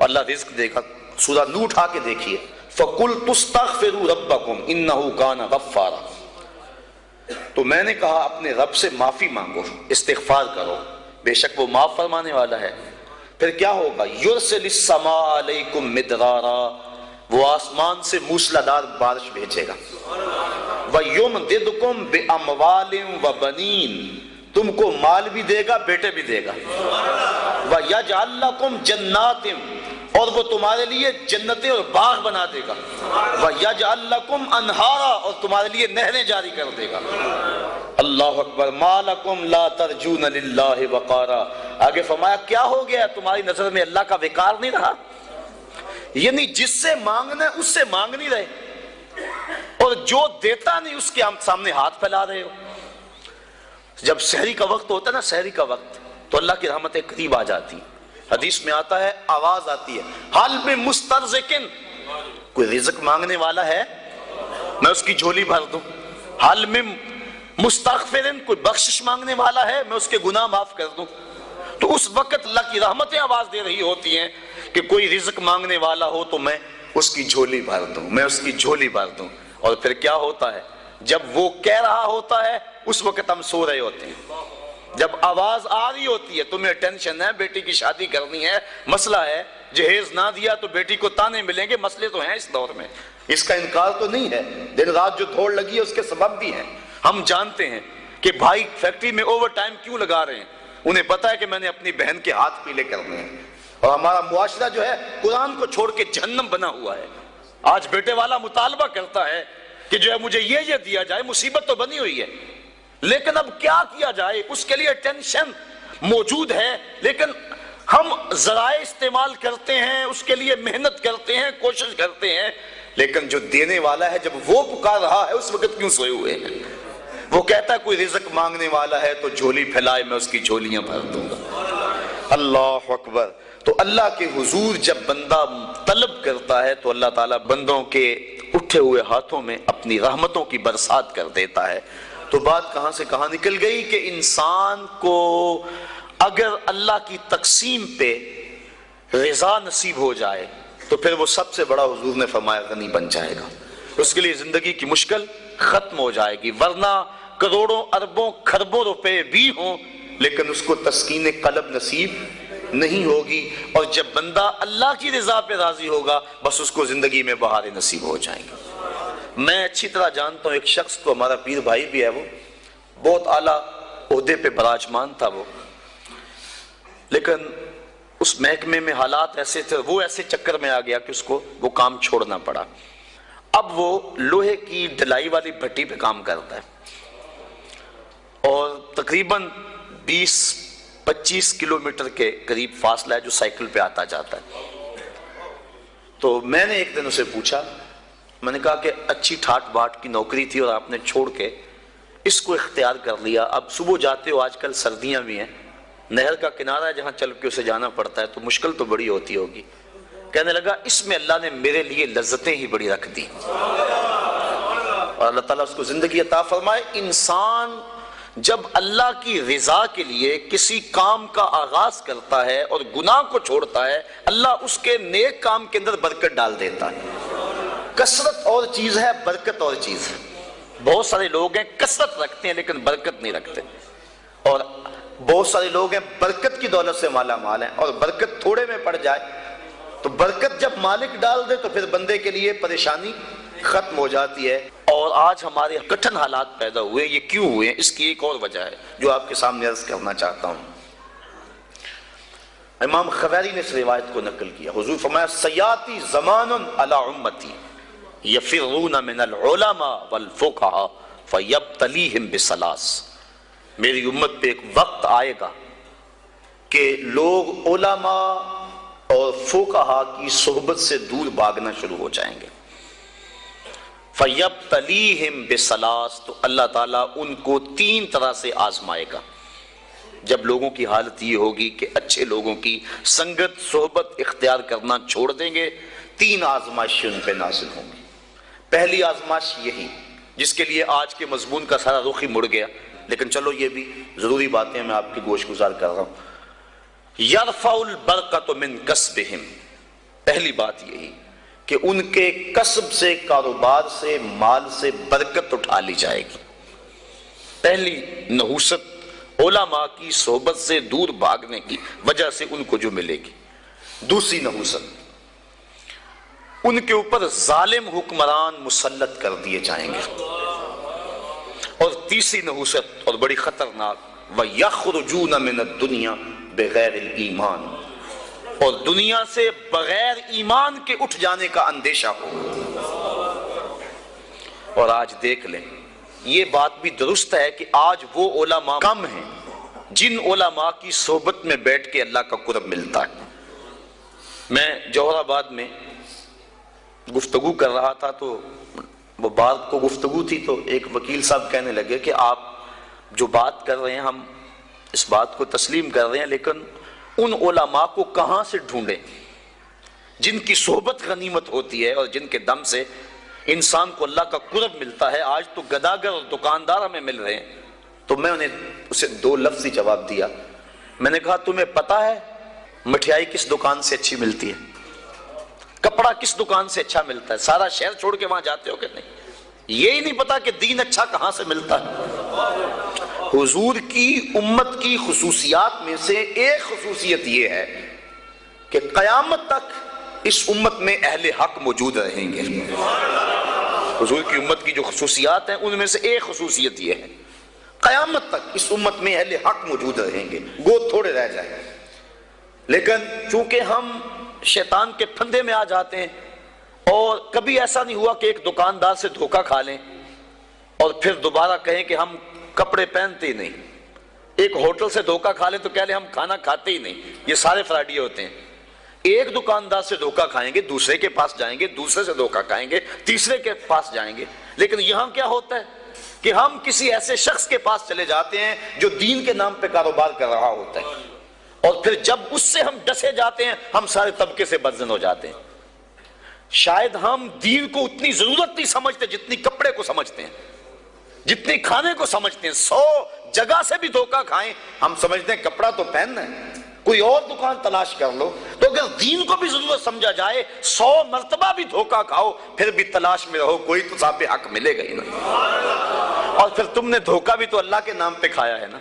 اللہ رزق دے گا. سورہ نور اٹھا کے دیکھیے, فَقُلْتُ اسْتَغْفِرُوا رَبَّكُمْ إِنَّهُ كَانَ غَفَّارًا. تو میں نے کہا اپنے رب سے معافی مانگو, استغفار کرو, بے شک وہ معاف فرمانے والا ہے. پھر کیا ہوگا؟ یرسل السماء علیکم مدرارا, وہ آسمان سے موسلادھار بارش بھیجے گا. وَيُمْدِدْكُمْ بِأَمْوَالٍ وَبَنِينَ, تم کو مال بھی دے گا بیٹے بھی دے گا. وَيَجْعَلْ لَكُمْ جَنَّاتٍ, اور وہ تمہارے لیے جنتیں اور باغ بنا دے گا. وَيَجْعَلْ لَكُمْ أَنْهَارًا, اور تمہارے لیے نہریں جاری کر دے گا. اللہ اکبر. مَا لَكُمْ لَا تَرْجُونَ لِلَّهِ وَقَارًا. آگے فرمایا کیا ہو گیا, تمہاری نظر میں اللہ کا وقار نہیں رہا؟ یعنی جس سے مانگنا ہے اس سے مانگ نہیں رہے, اور جو دیتا نہیں اس کے سامنے ہاتھ پھیلا رہے ہو. جب سحری کا وقت ہوتا ہے نا, سحری کا وقت, تو اللہ کی رحمتیں قریب آ جاتی. حدیث میں آتا ہے, آواز آتی ہے, حال میں مسترزقن, کوئی رزق مانگنے والا ہے میں اس کی جھولی بھر دوں. حال میں مستغفرن, کوئی بخشش مانگنے والا ہے میں اس کے گناہ معاف کر دوں. تو اس وقت اللہ کی رحمتیں آواز دے رہی ہوتی ہیں کہ کوئی رزق مانگنے والا ہو تو میں اس کی جھولی بھر دوں, میں اس کی جھولی بھر دوں. اور پھر کیا ہوتا ہے, جب وہ کہہ رہا ہوتا ہے اس وقت ہم سو رہے ہوتے ہیں. جب آواز آ رہی ہوتی ہے, تمہیں ٹینشن ہے, بیٹی کی شادی کرنی ہے, مسئلہ ہے, جہیز نہ دیا تو بیٹی کو تانے ملیں گے, مسئلے تو ہیں اس دور میں, اس کا انکار تو نہیں ہے. دن رات جو دوڑ لگی ہے اس کے سبب بھی ہیں. ہم جانتے ہیں کہ بھائی فیکٹری میں اوور ٹائم کیوں لگا رہے ہیں, انہیں پتا ہے کہ میں نے اپنی بہن کے ہاتھ پیلے کرنے ہیں. اور ہمارا معاشرہ جو ہے قرآن کو چھوڑ کے جہنم بنا ہوا ہے. آج بیٹے والا مطالبہ کرتا ہے کہ جو ہے مجھے یہ دیا جائے, مصیبت تو بنی ہوئی ہے, لیکن اب کیا کیا جائے, اس کے لیے ٹینشن موجود ہے, لیکن ہم ذرائع استعمال کرتے ہیں, اس کے لیے محنت کرتے ہیں, کوشش کرتے ہیں, لیکن جو دینے والا ہے جب وہ پکار رہا ہے اس وقت کیوں سوئے ہوئے ہیں؟ وہ کہتا ہے کوئی رزق مانگنے والا ہے تو جھولی پھیلائے, میں اس کی جھولیاں بھر دوں گا. اللہ اکبر. تو اللہ کے حضور جب بندہ طلب کرتا ہے تو اللہ تعالیٰ بندوں کے اٹھے ہوئے ہاتھوں میں اپنی رحمتوں کی برسات کر دیتا ہے. تو بات کہاں سے کہاں نکل گئی کہ انسان کو اگر اللہ کی تقسیم پہ رضا نصیب ہو جائے تو پھر وہ سب سے بڑا, حضور نے فرمایا, غنی بن جائے گا. اس کے لیے زندگی کی مشکل ختم ہو جائے گی. ورنہ کروڑوں اربوں خربوں روپے بھی ہوں لیکن اس کو تسکین قلب نصیب نہیں ہوگی. اور جب بندہ اللہ کی رضا پہ راضی ہوگا بس اس کو زندگی میں بہاریں نصیب ہو جائیں گے. میں اچھی طرح جانتا ہوں ایک شخص کو, ہمارا پیر بھائی بھی ہے, وہ بہت اعلیٰ عہدے پہ براجمان تھا وہ, لیکن اس محکمے میں حالات ایسے تھے, وہ ایسے چکر میں آ گیا کہ اس کو وہ کام چھوڑنا پڑا. اب وہ لوہے کی ڈھلائی والی بھٹی پہ کام کرتا ہے اور تقریباً 20-25 کلومیٹر کے قریب فاصلہ ہے جو سائیکل پہ آتا جاتا ہے. تو میں نے ایک دن اسے پوچھا, میں نے کہا کہ اچھی ٹھاٹ باٹ کی نوکری تھی اور آپ نے چھوڑ کے اس کو اختیار کر لیا, اب صبح جاتے ہو, آج کل سردیاں بھی ہیں, نہر کا کنارہ ہے جہاں چل کے اسے جانا پڑتا ہے, تو مشکل تو بڑی ہوتی ہوگی. کہنے لگا اس میں اللہ نے میرے لیے لذتیں ہی بڑی رکھ دی, اور اللہ تعالیٰ اس کو زندگی عطا فرمائے. انسان جب اللہ کی رضا کے لیے کسی کام کا آغاز کرتا ہے اور گناہ کو چھوڑتا ہے, اللہ اس کے نیک کام کے اندر برکت ڈال دیتا ہے. کثرت اور چیز ہے, برکت اور چیز ہے. بہت سارے لوگ ہیں کثرت رکھتے ہیں لیکن برکت نہیں رکھتے, اور بہت سارے لوگ ہیں برکت کی دولت سے مالا مال ہیں, اور برکت تھوڑے میں پڑ جائے تو برکت جب مالک ڈال دے تو پھر بندے کے لیے پریشانی ختم ہو جاتی ہے۔ اور آج ہمارے کٹھن حالات پیدا ہوئے، یہ کیوں ہوئے ہیں؟ اس کی ایک اور وجہ ہے جو آپ کے سامنے عرض کرنا چاہتا ہوں۔ امام خبیری نے اس روایت کو نقل کیا، حضور فرمایا سیاتی زمان علی امتی یفرون من العلماء والفقہاء فیبتلیہم بثلاث، میری امت پہ ایک وقت آئے گا کہ لوگ علماء اور فقہاء کی صحبت سے دور بھاگنا شروع ہو جائیں گے۔ فَيَبْتَلِيهِمْ بِثَلَاثٍ، تو اللہ تعالیٰ ان کو 3 طرح سے آزمائے گا۔ جب لوگوں کی حالت یہ ہوگی کہ اچھے لوگوں کی سنگت صحبت اختیار کرنا چھوڑ دیں گے، 3 آزمائشیں ان پہ نازل ہوں گی۔ پہلی آزمائش یہی، جس کے لیے آج کے مضمون کا سارا رخ ہی مڑ گیا، لیکن چلو یہ بھی ضروری باتیں میں آپ کی گوش گزار کر رہا ہوں۔ یرفع البرکۃ من کسبہم، پہلی بات یہی کہ ان کے کسب سے، کاروبار سے، مال سے برکت اٹھا لی جائے گی۔ پہلی نحوست علماء کی صحبت سے دور بھاگنے کی وجہ سے ان کو جو ملے گی۔ دوسری نحوست، ان کے اوپر ظالم حکمران مسلط کر دیے جائیں گے۔ اور تیسری نحوست اور بڑی خطرناک، وَيَخْرُجُونَ مِنَ الدُّنْيَا بغیر الایمان، اور دنیا سے بغیر ایمان کے اٹھ جانے کا اندیشہ ہو۔ اور آج دیکھ لیں، یہ بات بھی درست ہے کہ آج وہ علماء کم ہیں جن علماء کی صحبت میں بیٹھ کے اللہ کا قرب ملتا ہے۔ میں جوہر آباد میں گفتگو کر رہا تھا تو وہ بات کو گفتگو تھی، تو ایک وکیل صاحب کہنے لگے کہ آپ جو بات کر رہے ہیں ہم اس بات کو تسلیم کر رہے ہیں، لیکن ان علماء کو کہاں سے ڈھونڈیں جن کی صحبت غنیمت ہوتی ہے اور جن کے دم سے انسان کو اللہ کا قرب ملتا ہے۔ آج تو گداگر اور دکاندار ہمیں مل رہے ہیں۔ تو میں انہیں اسے 2 لفظی جواب دیا، میں نے کہا تمہیں پتا ہے مٹھائی کس دکان سے اچھی ملتی ہے، کپڑا کس دکان سے اچھا ملتا ہے؟ سارا شہر چھوڑ کے وہاں جاتے ہو کہ نہیں؟ یہی نہیں پتا کہ دین اچھا کہاں سے ملتا ہے۔ حضور کی امت کی خصوصیات میں سے ایک خصوصیت یہ ہے کہ قیامت تک اس امت میں اہل حق موجود رہیں گے۔ حضور کی امت کی جو خصوصیات ہیں ان میں سے ایک خصوصیت یہ ہے، قیامت تک اس امت میں اہل حق موجود رہیں گے، گو تھوڑے رہ جائیں۔ لیکن چونکہ ہم شیطان کے پھندے میں آ جاتے ہیں، اور کبھی ایسا نہیں ہوا کہ ایک دکاندار سے دھوکہ کھا لیں اور پھر دوبارہ کہیں کہ ہم کپڑے پہنتے ہی نہیں، ایک ہوٹل سے دھوکہ کھا لیں تو کہہ لیں ہم کھانا کھاتے ہی نہیں۔ یہ سارے فراڈی ہوتے ہیں۔ ایک دکاندار سے دھوکہ کھائیں گے، دوسرے کے پاس جائیں گے، دوسرے سے دھوکہ کھائیں گے، تیسرے کے پاس جائیں گے۔ لیکن یہاں کیا ہوتا ہے کہ ہم کسی ایسے شخص کے پاس چلے جاتے ہیں جو دین کے نام پہ کاروبار کر رہا ہوتا ہے، اور پھر جب اس سے ہم ڈسے جاتے ہیں ہم سارے طبقے سے بدزن ہو جاتے ہیں۔ شاید ہم دین کو اتنی ضرورت نہیں سمجھتے جتنی کپڑے کو سمجھتے ہیں، جتنی کھانے کو سمجھتے ہیں۔ 100 جگہ سے بھی دھوکہ کھائیں ہم سمجھتے ہیں کپڑا تو پہننا ہے، کوئی اور دکان تلاش کر لو۔ تو اگر دین کو بھی ضرورت سمجھا جائے 100 مرتبہ بھی دھوکہ کھاؤ پھر بھی تلاش میں رہو، کوئی تو صاحب حق ملے گا ہی نا۔ اور پھر تم نے دھوکہ بھی تو اللہ کے نام پہ کھایا ہے نا۔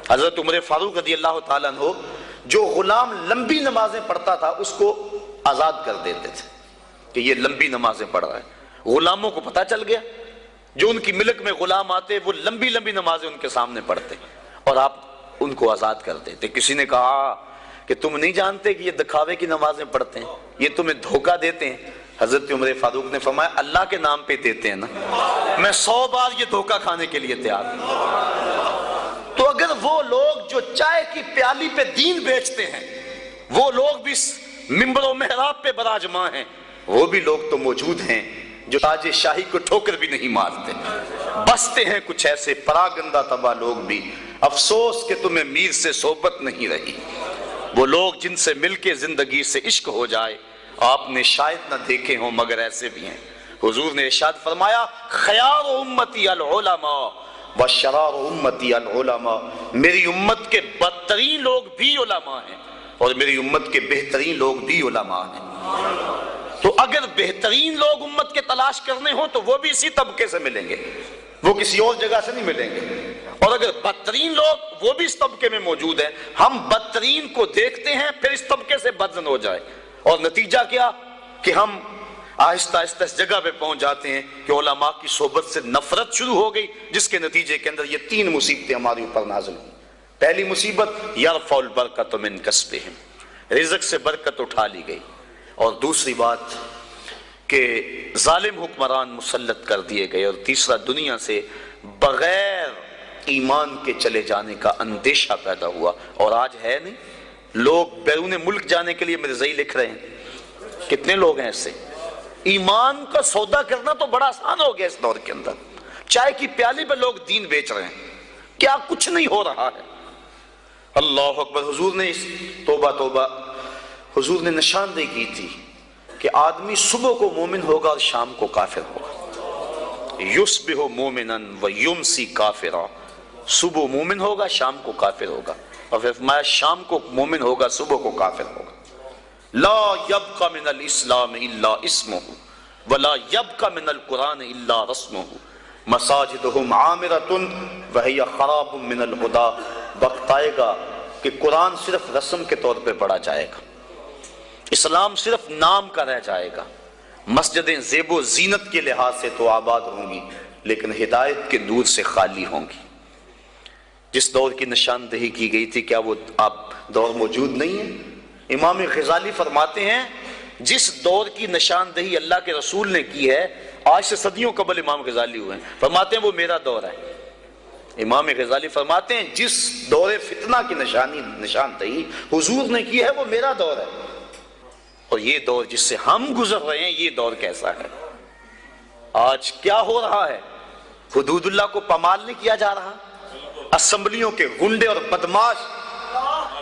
حضرت عمر فاروق رضی اللہ تعالیٰ عنہ جو غلام لمبی نمازیں پڑھتا تھا اس کو آزاد کر دیتے تھے کہ یہ لمبی نمازیں پڑھ رہا ہے۔ غلاموں کو پتہ چل گیا، جو ان کی ملک میں غلام آتے وہ لمبی لمبی نمازیں ان کے سامنے پڑھتے اور آپ ان کو آزاد کر دیتے۔ کسی نے کہا کہ تم نہیں جانتے کہ یہ دکھاوے کی نمازیں پڑھتے ہیں، یہ تمہیں دھوکہ دیتے ہیں؟ حضرت عمر فاروق نے فرمایا اللہ کے نام پہ دیتے ہیں نا، میں 100 بار یہ دھوکہ کھانے کے لیے تیار ہوں۔ تو اگر وہ لوگ جو چائے کی پیالی پہ دین بیچتے ہیں، وہ لوگ بھی منبر و محراب پہ براجمان ہیں، وہ بھی لوگ تو موجود ہیں جو تاج شاہی کو ٹھوکر بھی نہیں مارتے۔ بستے ہیں کچھ ایسے پراگندہ تباہ لوگ بھی، افسوس کہ تمہیں میر سے صحبت نہیں رہی۔ وہ لوگ جن سے مل کے زندگی سے عشق ہو جائے آپ نے شاید نہ دیکھے ہوں، مگر ایسے بھی ہیں۔ حضور نے ارشاد فرمایا خیار امتی العلماء وشرار امتی العلماء، میری امت کے بدترین لوگ بھی علماء ہیں اور میری امت کے بہترین لوگ بھی علماء ہیں۔ تو اگر بہترین لوگ امت کے تلاش کرنے ہوں تو وہ بھی اسی طبقے سے ملیں گے، وہ کسی اور جگہ سے نہیں ملیں گے۔ اور اگر بدترین لوگ وہ بھی اس طبقے میں موجود ہیں، ہم بدترین کو دیکھتے ہیں پھر اس طبقے سے بدزن ہو جائے، اور نتیجہ کیا کہ ہم آہستہ آہستہ اس جگہ پہ پہنچ جاتے ہیں کہ علماء کی صحبت سے نفرت شروع ہو گئی، جس کے نتیجے کے اندر یہ 3 مصیبتیں ہمارے اوپر نازل ہوئی۔ پہلی مصیبت یرفع البرکۃ من کسبہم، رزق سے برکت اٹھا لی گئی، اور دوسری بات کہ ظالم حکمران مسلط کر دیے گئے، اور تیسرا دنیا سے بغیر ایمان کے چلے جانے کا اندیشہ پیدا ہوا۔ اور آج ہے نہیں، لوگ بیرون ملک جانے کے لیے مرزائی لکھ رہے ہیں، کتنے لوگ ہیں ایسے؟ ایمان کا سودا کرنا تو بڑا آسان ہو گیا اس دور کے اندر، چائے کی پیالی پہ لوگ دین بیچ رہے ہیں، کیا کچھ نہیں ہو رہا ہے۔ اللہ اکبر۔ حضور نے توبہ توبہ، حضور نے نشاندہی کی تھی کہ آدمی صبح کو مومن ہوگا اور شام کو کافر ہوگا، یصبح مومنا ویمسی کافرا، صبح مومن ہوگا شام کو کافر ہوگا، اور پھر فرمایا شام کو مومن ہوگا صبح کو کافر ہوگا۔ لا یبقى من الاسلام الا اسمہ ولا یبقى من القرآن الا رسمہ مساجدہم عامرۃ وہی خراب من الہدی۔ وقت آئے گا کہ قرآن صرف رسم کے طور پہ پڑھا جائے گا، اسلام صرف نام کا رہ جائے گا، مسجدیں زیب و زینت کے لحاظ سے تو آباد ہوں گی لیکن ہدایت کے نور سے خالی ہوں گی۔ جس دور کی نشاندہی کی گئی تھی، کیا وہ اب دور موجود نہیں ہے؟ امام غزالی فرماتے ہیں جس دور کی نشاندہی اللہ کے رسول نے کی ہے، آج سے صدیوں قبل امام غزالی ہوئے ہیں، فرماتے ہیں وہ میرا دور ہے۔ امام غزالی فرماتے ہیں جس دور فتنہ کی نشاندہی حضور نے کی ہے وہ میرا دور ہے، اور یہ دور جس سے ہم گزر رہے ہیں یہ دور کیسا ہے؟ آج کیا ہو رہا ہے؟ حدود اللہ کو پامال نہیں کیا جا رہا، اسمبلیوں کے گنڈے اور بدماش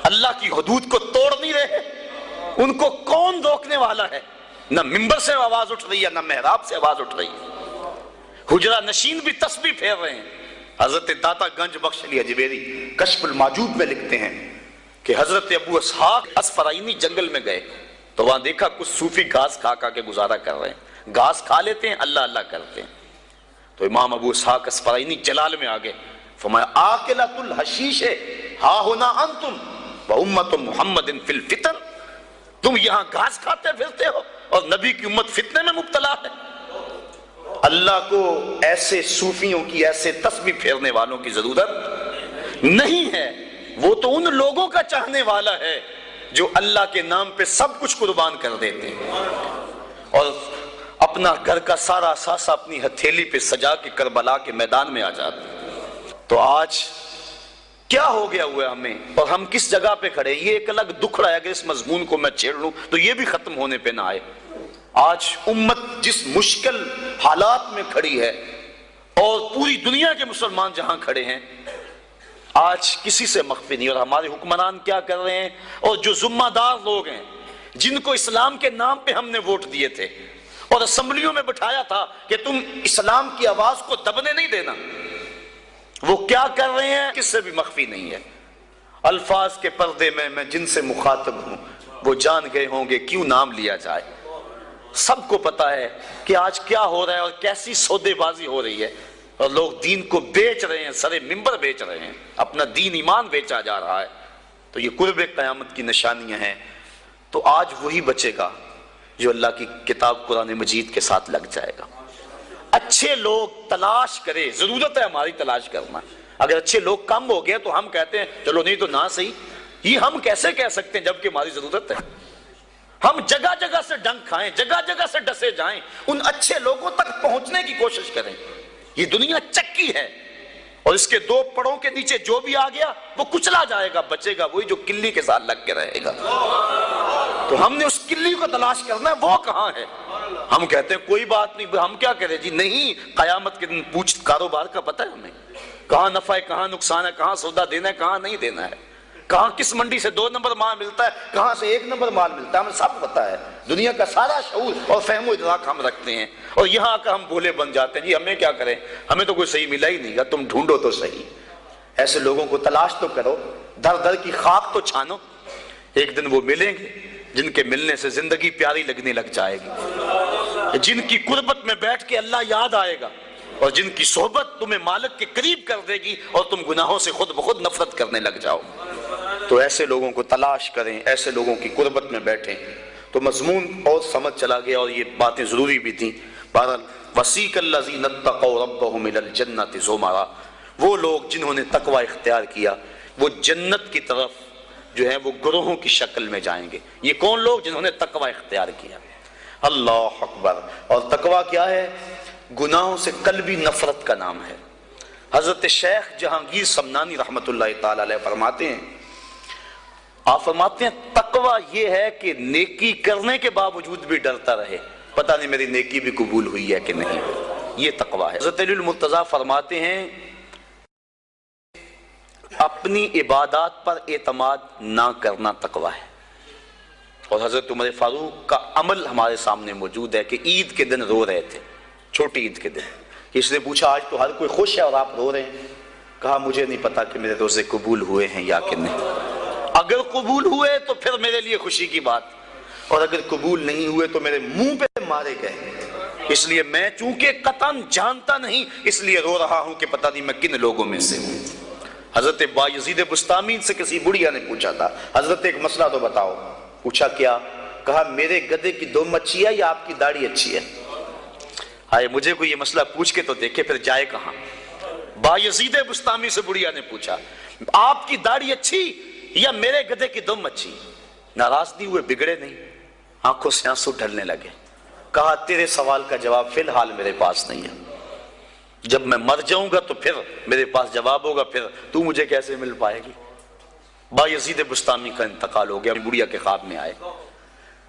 اللہ کی حدود کو توڑ نہیں رہے، ان کو کون روکنے والا ہے؟ نہ ممبر سے آواز اٹھ رہی ہے، نہ محراب سے آواز اٹھ رہی ہے، حجرہ نشین بھی تسبیح پھیر رہے ہیں۔ حضرت داتا گنج بخش علی اجمیری کشف الماجوب میں لکھتے ہیں کہ حضرت ابو اسحاق اسفرائینی جنگل میں گئے تو وہاں دیکھا کچھ صوفی گھاس کھا کھا کے گزارا کر رہے ہیں، گھاس کھا لیتے ہیں، اللہ اللہ کرتے ہیں۔ تو امام ابو اسحاق اسفرائینی جلال میں آگے فرمایا آکلۃ الحشیش ہا ہونا انتم وامت محمد فی الفتن، تم یہاں گھاس کھاتے پھرتے ہو اور نبی کی امت فتنے میں مبتلا ہے۔ اللہ کو ایسے صوفیوں کی، ایسے تسبیح پھیرنے والوں کی ضرورت نہیں ہے، وہ تو ان لوگوں کا چاہنے والا ہے جو اللہ کے نام پہ سب کچھ قربان کر دیتے ہیں اور اپنا گھر کا سارا اثاثہ اپنی ہتھیلی پہ سجا کے کربلا کے میدان میں آ جاتے ہیں۔ تو آج کیا ہو گیا ہوا ہمیں اور ہم کس جگہ پہ کھڑے؟ یہ ایک الگ دکھڑا ہے، اگر اس مضمون کو میں چھیڑ لوں تو یہ بھی ختم ہونے پہ نہ آئے۔ آج امت جس مشکل حالات میں کھڑی ہے اور پوری دنیا کے مسلمان جہاں کھڑے ہیں، آج کسی سے مخفی نہیں، اور ہمارے حکمران کیا کر رہے ہیں، اور جو ذمہ دار لوگ ہیں جن کو اسلام کے نام پہ ہم نے ووٹ دیے تھے اور اسمبلیوں میں بٹھایا تھا کہ تم اسلام کی آواز کو دبنے نہیں دینا، وہ کیا کر رہے ہیں کس سے بھی مخفی نہیں ہے۔ الفاظ کے پردے میں جن سے مخاطب ہوں وہ جان گئے ہوں گے کیوں نام لیا جائے۔ سب کو پتا ہے کہ آج کیا ہو رہا ہے اور کیسی سودے بازی ہو رہی ہے، اور لوگ دین کو بیچ رہے ہیں، سرے ممبر بیچ رہے ہیں، اپنا دین ایمان بیچا جا رہا ہے۔ تو یہ قرب قیامت کی نشانیاں ہیں۔ تو آج وہی بچے گا جو اللہ کی کتاب قرآن مجید کے ساتھ لگ جائے گا۔ اچھے لوگ تلاش کرے، ضرورت ہے ہماری تلاش کرنا۔ اگر اچھے لوگ کم ہو گئے تو ہم کہتے ہیں چلو نہیں تو نہ صحیح، یہ ہم کیسے کہہ سکتے ہیں جبکہ ہماری ضرورت ہے؟ ہم جگہ جگہ سے ڈنک کھائیں، جگہ جگہ سے ڈسے جائیں، ان اچھے لوگوں تک پہنچنے کی کوشش کریں۔ یہ دنیا چکی ہے اور اس کے 2 پڑوں کے نیچے جو بھی آ گیا وہ کچلا جائے گا، بچے گا وہی جو کلی کے ساتھ لگ کے رہے گا۔ تو ہم نے اس کلی کو تلاش کرنا ہے، وہ کہاں ہے؟ ہم کہتے ہیں کوئی بات نہیں، ہم کیا کریں جی؟ نہیں، قیامت کے دن پوچھ کاروبار کا پتہ ہے ہمیں، کہاں نفع ہے کہاں نقصان ہے، کہاں سودا دینا ہے کہاں نہیں دینا ہے، کہاں کس منڈی سے 2 نمبر مال ملتا ہے کہاں سے 1 نمبر مال ملتا ہے، ہمیں سب پتہ ہے۔ دنیا کا سارا شعور اور فہم و ادراک ہم رکھتے ہیں، اور یہاں آ کر ہم بھولے بن جاتے ہیں جی ہمیں کیا کریں، ہمیں تو کوئی صحیح ملا ہی نہیں گا۔ تم ڈھونڈو تو صحیح، ایسے لوگوں کو تلاش تو کرو، در در کی خاک تو چھانو، ایک دن وہ ملیں گے جن کے ملنے سے زندگی پیاری لگنے لگ جائے گی، جن کی قربت میں بیٹھ کے اللہ یاد آئے گا، اور جن کی صحبت تمہیں مالک کے قریب کر دے گی اور تم گناہوں سے خود بخود نفرت کرنے لگ جاؤ۔ تو ایسے لوگوں کو تلاش کریں، ایسے لوگوں کی قربت میں بیٹھیں، تو مضمون اور سمجھ چلا گیا اور یہ باتیں ضروری بھی تھیں. بہرحال وسیق الذین اتقوا ربهم الی الجنۃ زمرا، وہ لوگ جنہوں نے تقوی اختیار کیا وہ جنت کی طرف جو ہے وہ گروہوں کی شکل میں جائیں گے. یہ کون لوگ؟ جنہوں نے تقوی اختیار کیا. اللہ اکبر. اور تقوی کیا ہے؟ گناہوں سے قلبی نفرت کا نام ہے. حضرت شیخ جہانگیر سمنانی رحمۃ اللہ تعالی علیہ فرماتے ہیں، آپ فرماتے ہیں تقوی یہ ہے کہ نیکی کرنے کے باوجود بھی ڈرتا رہے، پتہ نہیں میری نیکی بھی قبول ہوئی ہے کہ نہیں. یہ تقوی ہے. حضرت علی المرتضیٰ فرماتے ہیں اپنی عبادات پر اعتماد نہ کرنا تقوی ہے. اور حضرت عمر فاروق کا عمل ہمارے سامنے موجود ہے کہ عید کے دن رو رہے تھے، چھوٹی عید کے دن. اس نے پوچھا آج تو ہر کوئی خوش ہے اور آپ رو رہے ہیں؟ کہا مجھے نہیں پتا کہ میرے روزے قبول ہوئے ہیں یا کہ نہیں. اگر قبول ہوئے تو پھر میرے لیے خوشی کی بات، اور اگر قبول نہیں ہوئے تو میرے منہ پہ مارے گئے. اس لیے میں چونکہ قطعاً جانتا نہیں اس لیے رو رہا ہوں کہ پتہ نہیں میں کن لوگوں میں سے ہوں. حضرت بایزید بستامی سے کسی بڑھیا نے پوچھا تھا، حضرت ایک مسئلہ تو بتاؤ. پوچھا کیا؟ کہا میرے گدھے کی دم اچھی ہے یا آپ کی داڑھی اچھی ہے؟ ہائے مجھے کوئی یہ مسئلہ پوچھ کے تو دیکھے پھر جائے کہاں. بایزید بستامی سے بڑھیا نے پوچھا آپ کی داڑھی اچھی یا میرے گدھے کی دم اچھی؟ ناراض نہیں ہوئے، بگڑے نہیں، آنکھوں سے آنسو ڈھلنے لگے. کہا تیرے سوال کا جواب فی الحال میرے پاس نہیں ہے، جب میں مر جاؤں گا تو پھر میرے پاس جواب ہوگا، پھر تو مجھے کیسے مل پائے گی. بایزید بستامی کا انتقال ہو گیا. بڑھیا کے خواب میں آئے.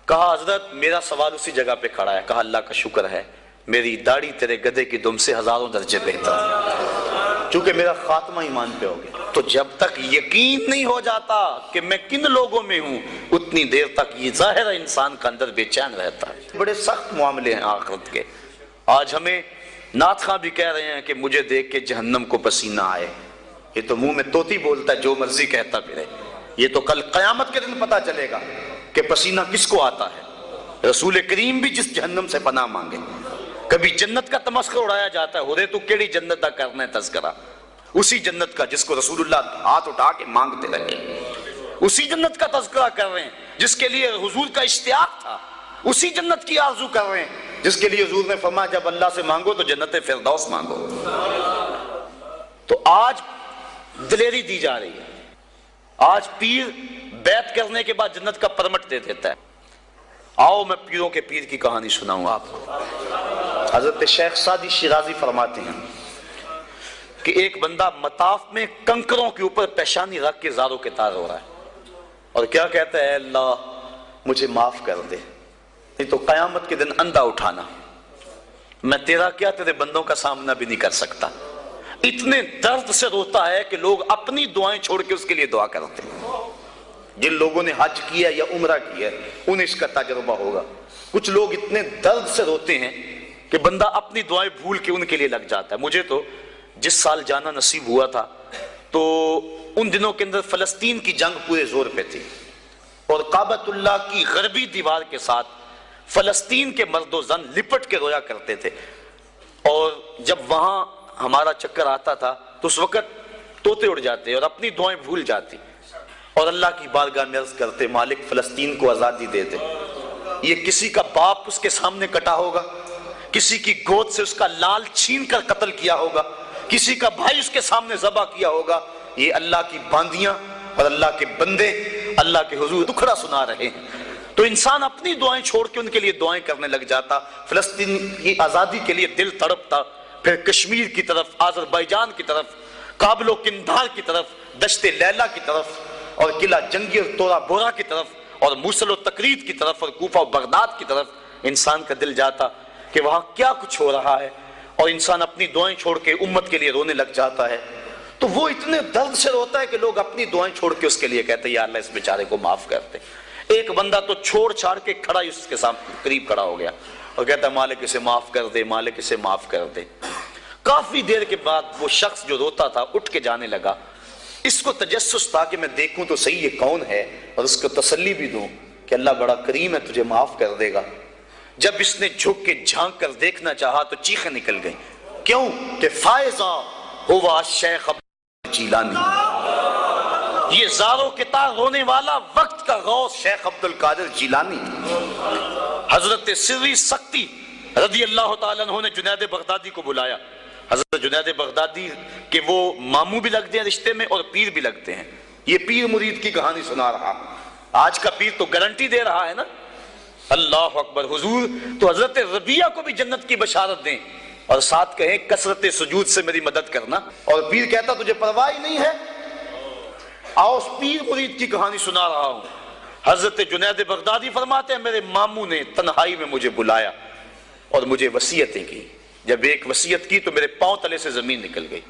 کہا حضرت میرا سوال اسی جگہ پہ کھڑا ہے. کہا اللہ کا شکر ہے میری داڑھی تیرے گدھے کی دم سے ہزاروں درجے بہتر ہے، چونکہ میرا خاتمہ ایمان پہ ہو گیا. تو جب تک یقین نہیں ہو جاتا کہ میں کن لوگوں میں ہوں اتنی دیر تک یہ ظاہر انسان کا اندر بے چین رہتا ہے. بڑے سخت معاملے ہیں آخرت کے. آج ہمیں نعت خواں بھی کہہ رہے ہیں کہ مجھے دیکھ کے جہنم کو پسینہ آئے. یہ تو منہ میں طوطی بولتا ہے، جو مرضی کہتا پھرے. یہ تو کل قیامت کے دن پتا چلے گا کہ پسینہ کس کو آتا ہے. رسول کریم بھی جس جہنم سے پناہ مانگے. کبھی جنت کا تمسخر اڑایا جاتا ہے، ہورے تو کیڑی جنت کا کرنا ہے تذکرہ، اسی جنت کا جس کو رسول اللہ ہاتھ اٹھا کے مانگتے رہے. اسی جنت کا تذکرہ کر رہے ہیں جس کے لیے حضور کا اشتیاق تھا. اسی جنت کی آرزو کر رہے ہیں جس کے لیے حضور نے فرمایا جب اللہ سے مانگو تو جنت فردوس مانگو. تو آج دلیری دی جا رہی ہے. آج پیر بیعت کرنے کے بعد جنت کا پرمٹ دے دیتا ہے. آؤ میں پیروں کے پیر کی کہانی سناؤں آپ کو. حضرت شیخ سعدی شیرازی فرماتے ہیں کہ ایک بندہ مطاف میں کنکروں کے اوپر پیشانی رکھ کے زاروں کے تار ہو رہا ہے اور کیا کہتا ہے، اللہ مجھے معاف کر دے نہیں تو قیامت کے دن اندھا اٹھانا، میں تیرا کیا تیرے بندوں کا سامنا بھی نہیں کر سکتا. اتنے درد سے روتا ہے کہ لوگ اپنی دعائیں چھوڑ کے اس کے لیے دعا کرتے ہیں. جن لوگوں نے حج کیا یا عمرہ کیا انہیں اس کا تجربہ ہوگا. کچھ لوگ اتنے درد سے روتے ہیں کہ بندہ اپنی دعائیں بھول کے ان کے لیے لگ جاتا ہے. مجھے تو جس سال جانا نصیب ہوا تھا تو ان دنوں کے اندر فلسطین کی جنگ پورے زور پہ تھی اور کعبۃ اللہ کی غربی دیوار کے ساتھ فلسطین کے مرد و زن لپٹ کے رویا کرتے تھے. اور جب وہاں ہمارا چکر آتا تھا تو اس وقت طوطے اڑ جاتے اور اپنی دعائیں بھول جاتی اور اللہ کی بارگاہ میں عرض کرتے مالک فلسطین کو آزادی دے دے. یہ کسی کا باپ اس کے سامنے کٹا ہوگا، کسی کی گود سے اس کا لال چھین کر قتل کیا ہوگا، کسی کا بھائی اس کے سامنے ذبح کیا ہوگا. یہ اللہ کی باندیاں اور اللہ کے بندے اللہ کے حضور دکھڑا سنا رہے ہیں. تو انسان اپنی دعائیں چھوڑ کے ان کے لیے دعائیں کرنے لگ جاتا. فلسطین کی آزادی کے لیے دل تڑپتا، پھر کشمیر کی طرف، آذربائیجان کی طرف، کابل و قندھار کی طرف، دشت لیلا کی طرف اور قلعہ جنگی اور تورا بورا کی طرف اور موصل و تقرید کی طرف اور کوفہ و بغداد کی طرف انسان کا دل جاتا کہ وہاں کیا کچھ ہو رہا ہے اور انسان اپنی دعائیں چھوڑ کے امت کے لیے رونے لگ جاتا ہے. تو وہ اتنے درد سے روتا ہے کہ لوگ اپنی دعائیں چھوڑ کے اس کے لیے کہتے ہیں یا اللہ اس بیچارے کو معاف کر دے. ایک بندہ تو چھوڑ چھاڑ کے کھڑا ہی اس کے سامنے قریب کھڑا ہو گیا اور کہتا ہے مالک اسے معاف کر دے، مالک اسے معاف کر دے. کافی دیر کے بعد وہ شخص جو روتا تھا اٹھ کے جانے لگا. اس کو تجسس تھا کہ میں دیکھوں تو صحیح یہ کون ہے اور اس کو تسلی بھی دوں کہ اللہ بڑا کریم ہے تجھے معاف کر دے گا. جب اس نے جھک کے جھانک کر دیکھنا چاہا تو چیخیں نکل گئیں. کیوں کہ فائزہ ہوا شیخ جیلانی، یہ زاروں کے تار رونے والا وقت کا غوث شیخ عبد القادر جیلانی، حضرت سری سختی رضی اللہ تعالیٰ عنہ نے جنید بغدادی کو بلایا. حضرت جنید بغدادی کے وہ ماموں بھی لگتے ہیں رشتے میں اور پیر بھی لگتے ہیں. یہ پیر مرید کی کہانی سنا رہا. آج کا پیر تو گارنٹی دے رہا ہے نا، اللہ اکبر. حضور تو حضرت ربیہ کو بھی جنت کی بشارت دیں اور ساتھ کہیں کثرت سجود سے میری مدد کرنا. اور پیر کہتا تجھے پرواہ ہی نہیں ہے. آؤ اس پیر مرید کی کہانی سنا رہا ہوں. حضرت جنید بغدادی فرماتے ہیں میرے ماموں نے تنہائی میں مجھے بلایا اور مجھے وصیتیں کی. جب ایک وصیت کی تو میرے پاؤں تلے سے زمین نکل گئی.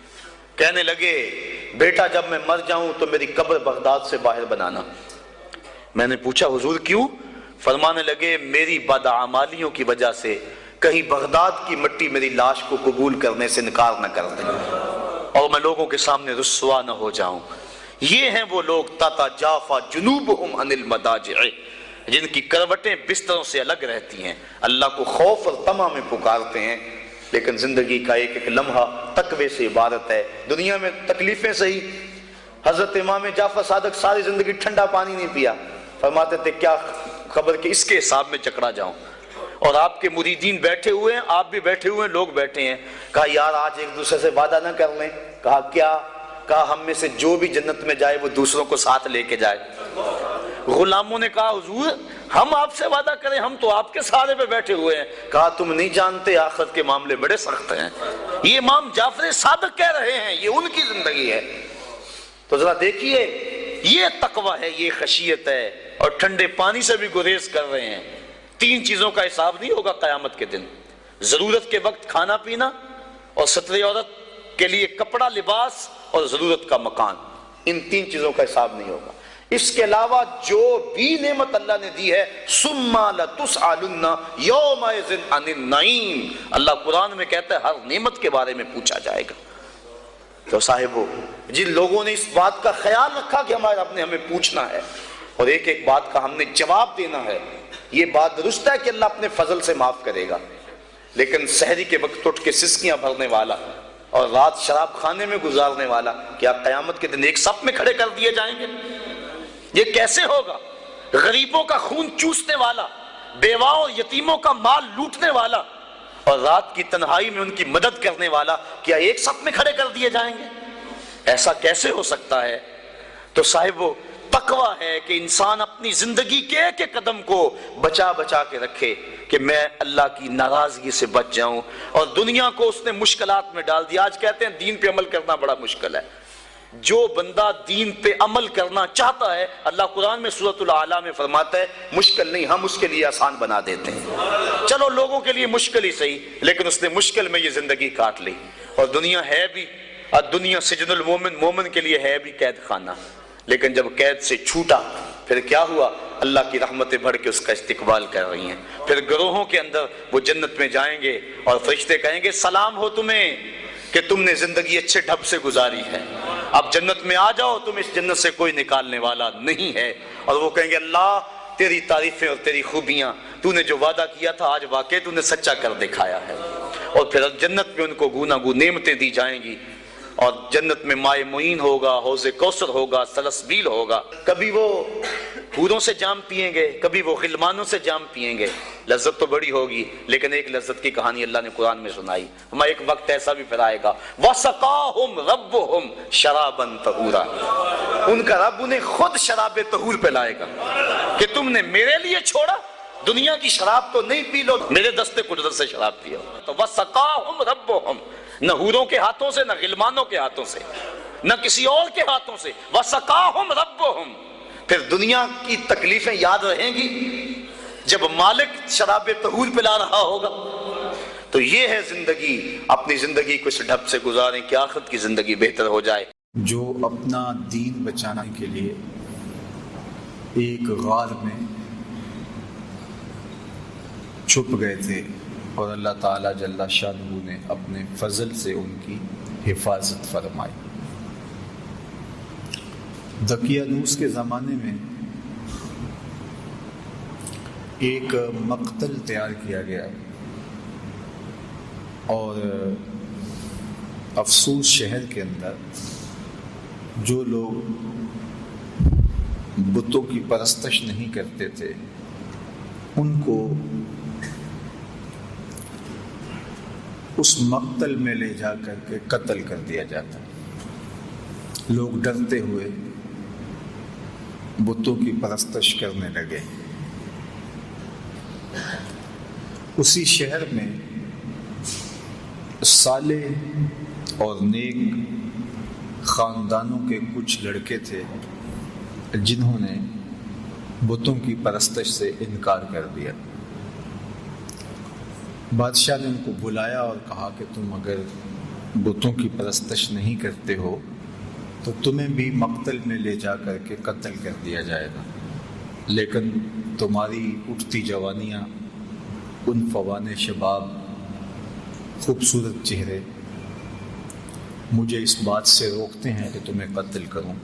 کہنے لگے بیٹا جب میں مر جاؤں تو میری قبر بغداد سے باہر بنانا. میں نے پوچھا حضور کیوں؟ فرمانے لگے میری بدعمالیوں کی وجہ سے کہیں بغداد کی مٹی میری لاش کو قبول کرنے سے انکار نہ کر دیں اور میں لوگوں کے سامنے رسوا نہ ہو جاؤں. یہ ہیں وہ لوگ تتجافا جنوبہم عن المضاجع، جن کی کروٹیں بستروں سے الگ رہتی ہیں، اللہ کو خوف اور طمع میں پکارتے ہیں، لیکن زندگی کا ایک ایک لمحہ تقوی سے عبارت ہے. دنیا میں تکلیفیں سہی. حضرت امام جعفر صادق ساری زندگی ٹھنڈا پانی نہیں پیا. فرماتے تھے کیا خبر کہ اس کے حساب میں چکرا جاؤں. اور آپ کے مریدین بیٹھے ہوئے ہیں، آپ بھی بیٹھے ہوئے ہیں، لوگ بیٹھے ہیں. کہا یار آج ایک دوسرے سے وعدہ نہ کر لیں. کہا کیا؟ کہا ہم میں سے جو بھی جنت میں جائے وہ دوسروں کو ساتھ لے کے جائے. غلاموں نے کہا حضور ہم آپ سے وعدہ کریں، ہم تو آپ کے سہارے پہ بیٹھے ہوئے ہیں. کہا تم نہیں جانتے آخرت کے معاملے بڑے سخت ہیں. یہ امام جعفر صادق کہہ رہے ہیں، یہ ان کی زندگی ہے. تو ذرا دیکھیے یہ تقوی ہے، یہ خشیت ہے. اور ٹھنڈے پانی سے بھی گریز کر رہے ہیں. 3 چیزوں کا حساب نہیں ہوگا قیامت کے دن. ضرورت کے وقت کھانا پینا، اور ستر عورت کے لیے کپڑا لباس، اور ضرورت کا مکان. ان 3 چیزوں کا حساب نہیں ہوگا. اس کے علاوہ جو بھی نعمت اللہ نے دی ہے ثم لتسألن یومئذ عن النعیم، اللہ قرآن میں کہتا ہے ہر نعمت کے بارے میں پوچھا جائے گا. تو صاحبو جن لوگوں نے اس بات کا خیال رکھا کہ ہمارے رب نے ہمیں پوچھنا ہے اور ایک ایک بات کا ہم نے جواب دینا ہے، یہ بات درست ہے کہ اللہ اپنے فضل سے معاف کرے گا. لیکن سحری کے وقت اٹھ کے سسکیاں بھرنے والا اور رات شراب خانے میں گزارنے والا کیا قیامت کے دن ایک صف میں کھڑے کر دیے جائیں گے؟ یہ کیسے ہوگا؟ غریبوں کا خون چوسنے والا، بیواؤں اور یتیموں کا مال لوٹنے والا اور رات کی تنہائی میں ان کی مدد کرنے والا کیا ایک صف میں کھڑے کر دیے جائیں گے؟ ایسا کیسے ہو سکتا ہے؟ تو صاحب وہ تقوی ہے کہ انسان اپنی زندگی کے ایک ایک قدم کو بچا بچا کے رکھے کہ میں اللہ کی ناراضگی سے بچ جاؤں. اور دنیا کو اس نے مشکلات میں ڈال دیا. آج کہتے ہیں دین پہ عمل کرنا بڑا مشکل ہے. جو بندہ دین پہ عمل کرنا چاہتا ہے اللہ قرآن میں سورۃ الاعلیٰ میں فرماتا ہے مشکل نہیں، ہم اس کے لیے آسان بنا دیتے ہیں. چلو لوگوں کے لیے مشکل ہی صحیح، لیکن اس نے مشکل میں یہ زندگی کاٹ لی. اور دنیا ہے بھی، دنیا سجن المومن، مومن کے لیے ہے بھی قید خانہ. لیکن جب قید سے چھوٹا پھر کیا ہوا؟ اللہ کی رحمتیں بڑھ کے اس کا استقبال کر رہی ہیں. پھر گروہوں کے اندر وہ جنت میں جائیں گے اور فرشتے کہیں گے سلام ہو تمہیں کہ تم نے زندگی اچھے ڈھب سے گزاری ہے، اب جنت میں آ جاؤ، تم اس جنت سے کوئی نکالنے والا نہیں ہے. اور وہ کہیں گے اللہ تیری تعریفیں اور تیری خوبیاں، تو نے جو وعدہ کیا تھا آج واقعی تو نے سچا کر دکھایا ہے. اور پھر جنت میں ان کو گوناگون نعمتیں دی جائیں گی اور جنت میں مائے معین ہوگا، حوض کوثر ہوگا، سلسبیل ہوگا. کبھی وہ حوروں سے جام پیئیں گے، کبھی وہ غلمانوں سے جام پیئیں گے. لذت تو بڑی ہوگی، لیکن ایک لذت کی کہانی اللہ نے قرآن میں سنائی. ہمیں ایک وقت ایسا بھی پھر آئے گا وَسَقَاهُمْ رَبُّهُمْ شَرَابًا طَهُورًا، ان کا رب انہیں خود شراب طہور پلائے گا کہ تم نے میرے لیے چھوڑا، دنیا کی شراب تو نہیں پی لو، میرے دستے قدرت سے شراب پیو. تو وَسَقَاهُمْ رَبُّهُمْ، نہ حوروں کے ہاتھوں سے، نہ غلمانوں کے ہاتھوں سے، نہ کسی اور کے ہاتھوں سے. وَسَقَاهُمْ رَبُّهُمْ. پھر دنیا کی تکلیفیں یاد رہیں گی جب مالک شراب طہور پلا رہا ہوگا. تو یہ ہے زندگی. اپنی زندگی کو اس ڈھب سے گزاریں کہ آخرت کی زندگی بہتر ہو جائے. جو اپنا دین بچانے کے لیے ایک غار میں چھپ گئے تھے اور اللہ تعالیٰ جل شانہ نے اپنے فضل سے ان کی حفاظت فرمائی. دقیانوس کے زمانے میں ایک مقتل تیار کیا گیا اور افسوس شہر کے اندر جو لوگ بتوں کی پرستش نہیں کرتے تھے ان کو اس مقتل میں لے جا کر کے قتل کر دیا جاتا. لوگ ڈرتے ہوئے بتوں کی پرستش کرنے لگے. اسی شہر میں صالح اور نیک خاندانوں کے کچھ لڑکے تھے جنہوں نے بتوں کی پرستش سے انکار کر دیا. بادشاہ نے ان کو بلایا اور کہا کہ تم اگر بتوں کی پرستش نہیں کرتے ہو تو تمہیں بھی مقتل میں لے جا کر کے قتل کر دیا جائے گا، لیکن تمہاری اٹھتی جوانیاں، ان فوان شباب، خوبصورت چہرے مجھے اس بات سے روکتے ہیں کہ تمہیں قتل کروں،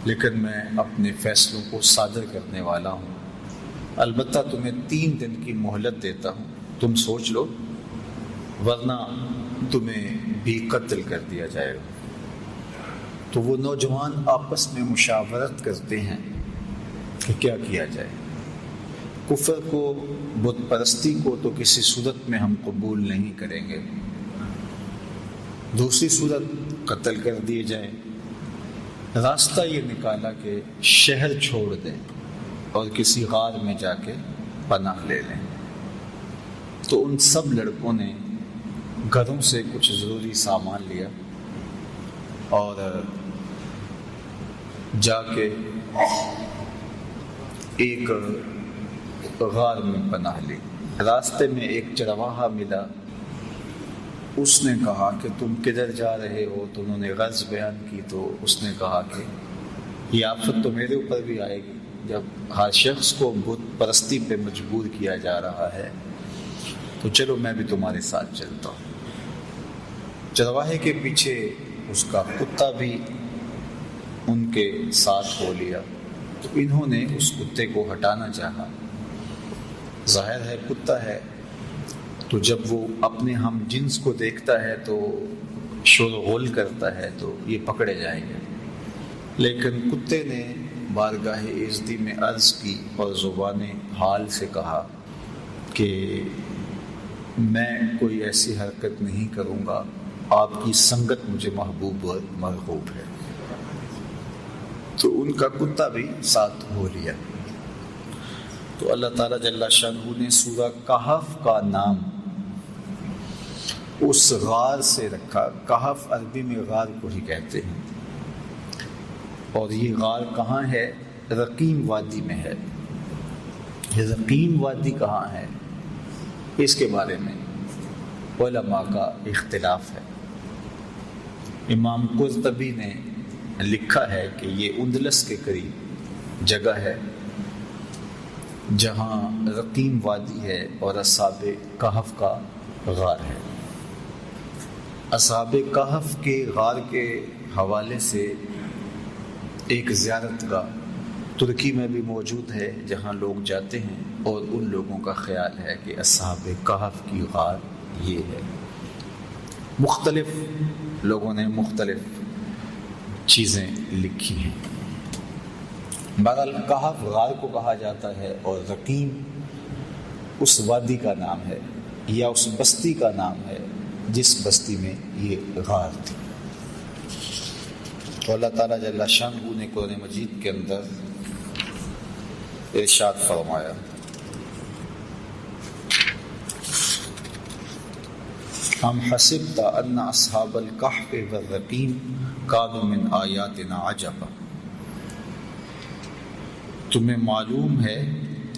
لیکن میں اپنے فیصلوں کو صادر کرنے والا ہوں. البتہ تمہیں 3 دن کی مہلت دیتا ہوں، تم سوچ لو ورنہ تمہیں بھی قتل کر دیا جائے گا. تو وہ نوجوان آپس میں مشاورت کرتے ہیں کہ کیا کیا جائے. کفر کو، بت پرستی کو تو کسی صورت میں ہم قبول نہیں کریں گے، دوسری صورت قتل کر دیے جائے. راستہ یہ نکالا کہ شہر چھوڑ دیں اور کسی غار میں جا کے پناہ لے لیں. تو ان سب لڑکوں نے گھروں سے کچھ ضروری سامان لیا اور جا کے ایک غار میں پناہ لی. راستے میں ایک چرواہا ملا. اس نے کہا کہ تم کدھر جا رہے ہو؟ تو انہوں نے غرض بیان کی. تو اس نے کہا کہ یہ آفت تو میرے اوپر بھی آئے گی جب ہر شخص کو بت پرستی پہ مجبور کیا جا رہا ہے، تو چلو میں بھی تمہارے ساتھ چلتا ہوں. چرواہے کے پیچھے اس کا کتا بھی ان کے ساتھ ہو لیا. تو انہوں نے اس کتے کو ہٹانا چاہا. ظاہر ہے کتا ہے تو جب وہ اپنے ہم جنس کو دیکھتا ہے تو شور و غل کرتا ہے، تو یہ پکڑے جائیں گے. لیکن کتے نے بارگاہ عزتی میں عرض کی اور زبان حال سے کہا کہ میں کوئی ایسی حرکت نہیں کروں گا، آپ کی سنگت مجھے محبوب اور مرغوب ہے. تو ان کا کتا بھی ساتھ ہو لیا. تو اللہ تعالیٰ جل شانہ نے سورہ کہف کا نام اس غار سے رکھا. کہف عربی میں غار کو ہی کہتے ہیں، اور یہ غار کہاں ہے؟ رقیم وادی میں ہے. یہ رقیم وادی کہاں ہے اس کے بارے میں علماء کا اختلاف ہے. امام قرطبی نے لکھا ہے کہ یہ اندلس کے قریب جگہ ہے جہاں رقیم وادی ہے اور اصحاب کہف کا غار ہے. اصحاب کہف کے غار کے حوالے سے ایک زیارت گاہ ترکی میں بھی موجود ہے جہاں لوگ جاتے ہیں، اور ان لوگوں کا خیال ہے کہ اصحاب کہف کی غار یہ ہے. مختلف لوگوں نے مختلف چیزیں لکھی ہیں. بہرحال کہف غار کو کہا جاتا ہے، اور رقیم اس وادی کا نام ہے یا اس بستی کا نام ہے جس بستی میں یہ غار تھی. تو اللہ تعالیٰ جل شانہ نے قرآن مجید کے اندر ارشاد فرمایا، ہم حسبت ان اصحاب الکہف والرقیم کانوا من آیاتنا عجبا. تمہیں معلوم ہے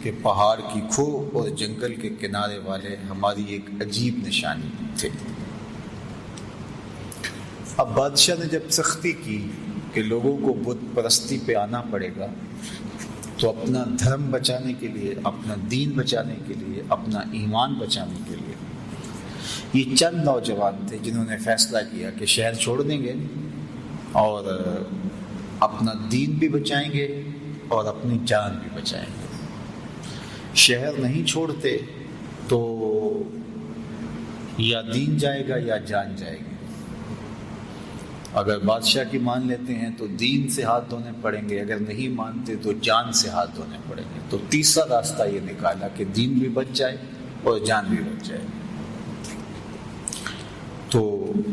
کہ پہاڑ کی کھو اور جنگل کے کنارے والے ہماری ایک عجیب نشانی تھے. اب بادشاہ نے جب سختی کی کہ لوگوں کو بت پرستی پہ آنا پڑے گا، تو اپنا دھرم بچانے کے لیے، اپنا دین بچانے کے لیے، اپنا ایمان بچانے کے لیے یہ چند نوجوان تھے جنہوں نے فیصلہ کیا کہ شہر چھوڑ دیں گے اور اپنا دین بھی بچائیں گے اور اپنی جان بھی بچائیں گے. شہر نہیں چھوڑتے تو یا دین جائے گا یا جان جائے گی. اگر بادشاہ کی مان لیتے ہیں تو دین سے ہاتھ دھونے پڑیں گے، اگر نہیں مانتے تو جان سے ہاتھ دھونے پڑیں گے۔ تو تیسرا راستہ یہ نکالا کہ دین بھی بچ جائے اور جان بھی بچ جائے۔ تو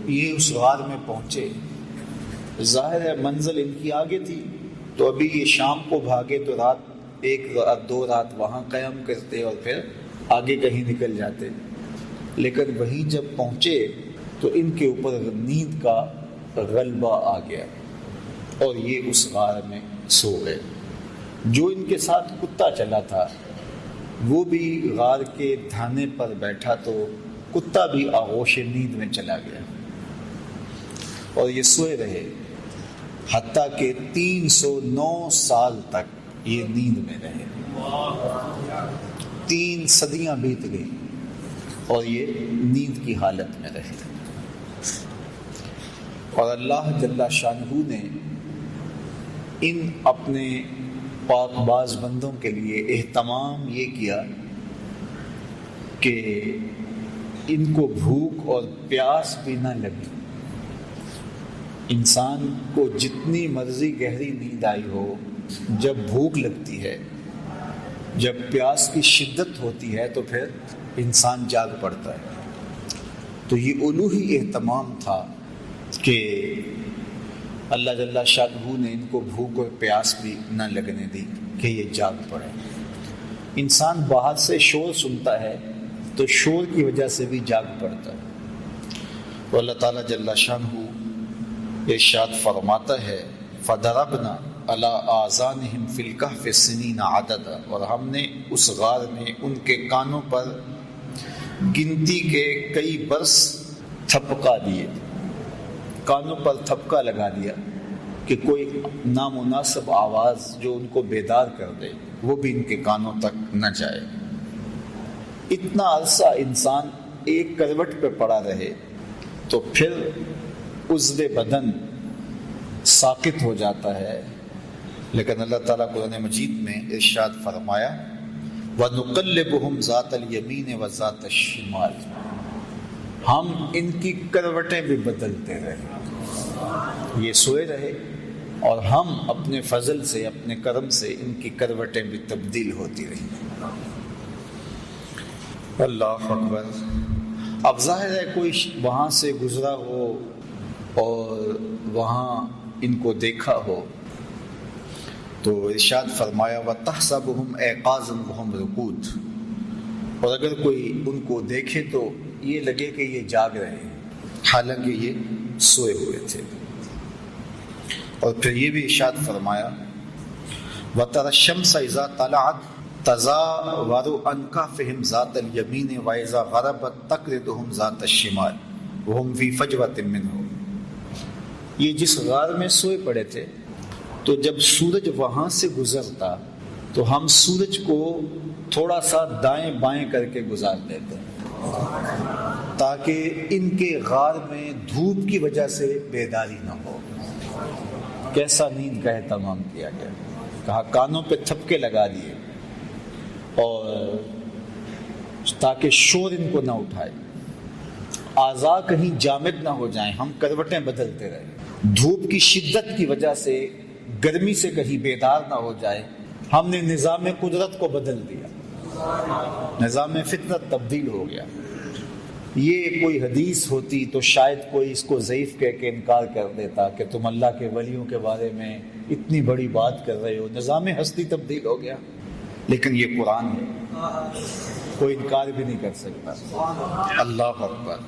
یہ اس غار میں پہنچے، ظاہر ہے منزل ان کی آگے تھی، تو ابھی یہ شام کو بھاگے تو رات 1 رات 2 رات وہاں قیام کرتے اور پھر آگے کہیں نکل جاتے، لیکن وہیں جب پہنچے تو ان کے اوپر نیند کا غلبہ آ گیا اور یہ اس غار میں سو گئے۔ جو ان کے ساتھ کتا چلا تھا وہ بھی غار کے دھانے پر بیٹھا تو کتا بھی آغوش نیند میں چلا گیا اور یہ سوئے رہے، حتیٰ کہ 309 سال تک یہ نیند میں رہے۔ 3 صدیاں بیت گئی اور یہ نیند کی حالت میں رہے۔ اور اللہ جل شانہ نے ان اپنے پاک باز بندوں کے لیے اہتمام یہ کیا کہ ان کو بھوک اور پیاس بھی نہ لگی۔ انسان کو جتنی مرضی گہری نیند آئی ہو، جب بھوک لگتی ہے، جب پیاس کی شدت ہوتی ہے تو پھر انسان جاگ پڑتا ہے۔ تو یہ الوہی اہتمام تھا کہ اللہ جل شانہ نے ان کو بھوک اور پیاس بھی نہ لگنے دی کہ یہ جاگ پڑے۔ انسان باہر سے شور سنتا ہے تو شور کی وجہ سے بھی جاگ پڑتا ہے۔ تو اللہ تعالیٰ جل شانہ ارشاد فرماتا ہے فَضَرَبْنَا عَلَىٰ آذَانِهِمْ فِي الْكَهْفِ سِنِينَ عَدَدًا، اور ہم نے اس غار میں ان کے کانوں پر گنتی کے کئی برس تھپکا دیے، کانوں پر تھپکا لگا دیا کہ کوئی نامناسب آواز جو ان کو بیدار کر دے وہ بھی ان کے کانوں تک نہ جائے۔ اتنا عرصہ انسان ایک کروٹ پہ پڑا رہے تو پھر عضو بدن ساقط ہو جاتا ہے، لیکن اللہ تعالیٰ قرآن مجید میں ارشاد فرمایا وَنُقَلِّبُهُمْ ذَاتَ الْيَمِينِ وَذَاتَ الشِّمَالِ، ہم ان کی کروٹیں بھی بدلتے رہے۔ یہ سوئے رہے اور ہم اپنے فضل سے، اپنے کرم سے ان کی کروٹیں بھی تبدیل ہوتی رہی۔ اللہ اکبر۔ اب ظاہر ہے کوئی وہاں سے گزرا ہو اور وہاں ان کو دیکھا ہو تو ارشاد فرمایا وَتَحْسَبُهُمْ أَيْقَاظًا وَهُمْ رُقُودٌ، اور اگر کوئی ان کو دیکھے تو یہ لگے کہ یہ جاگ رہے ہیں حالانکہ یہ سوئے ہوئے تھے۔ اور پھر یہ بھی ارشاد فرمایا وَتَرَى الشَّمْسَ إِذَا طَلَعَتْ تَزَاوَرُ عَنْ كَهْفِهِمْ ذَاتَ الْيَمِينِ وَإِذَا غَرَبَتْ تَقْرِضُهُمْ ذَاتَ الشِّمَالِ وَهُمْ فِي فَجْوَةٍ مِّنْهُ۔ یہ جس غار میں سوئے پڑے تھے تو جب سورج وہاں سے گزرتا تو ہم سورج کو تھوڑا سا دائیں بائیں کر کے گزار دیتے تاکہ ان کے غار میں دھوپ کی وجہ سے بیداری نہ ہو۔ کیسا نیند کا اہتمام کیا گیا، کہا کانوں پہ تھپکے لگا دیے اور تاکہ شور ان کو نہ اٹھائے، اعضاء کہیں جامد نہ ہو جائیں، ہم کروٹیں بدلتے رہے، دھوپ کی شدت کی وجہ سے گرمی سے کہیں بیدار نہ ہو جائے، ہم نے نظام قدرت کو بدل دیا، نظام فطرت تبدیل ہو گیا۔ یہ کوئی حدیث ہوتی تو شاید کوئی اس کو ضعیف کہہ کے انکار کر دیتا کہ تم اللہ کے ولیوں کے بارے میں اتنی بڑی بات کر رہے ہو، نظام ہستی تبدیل ہو گیا، لیکن یہ قرآن ہے، کوئی انکار بھی نہیں کر سکتا۔ اللہ اکبر۔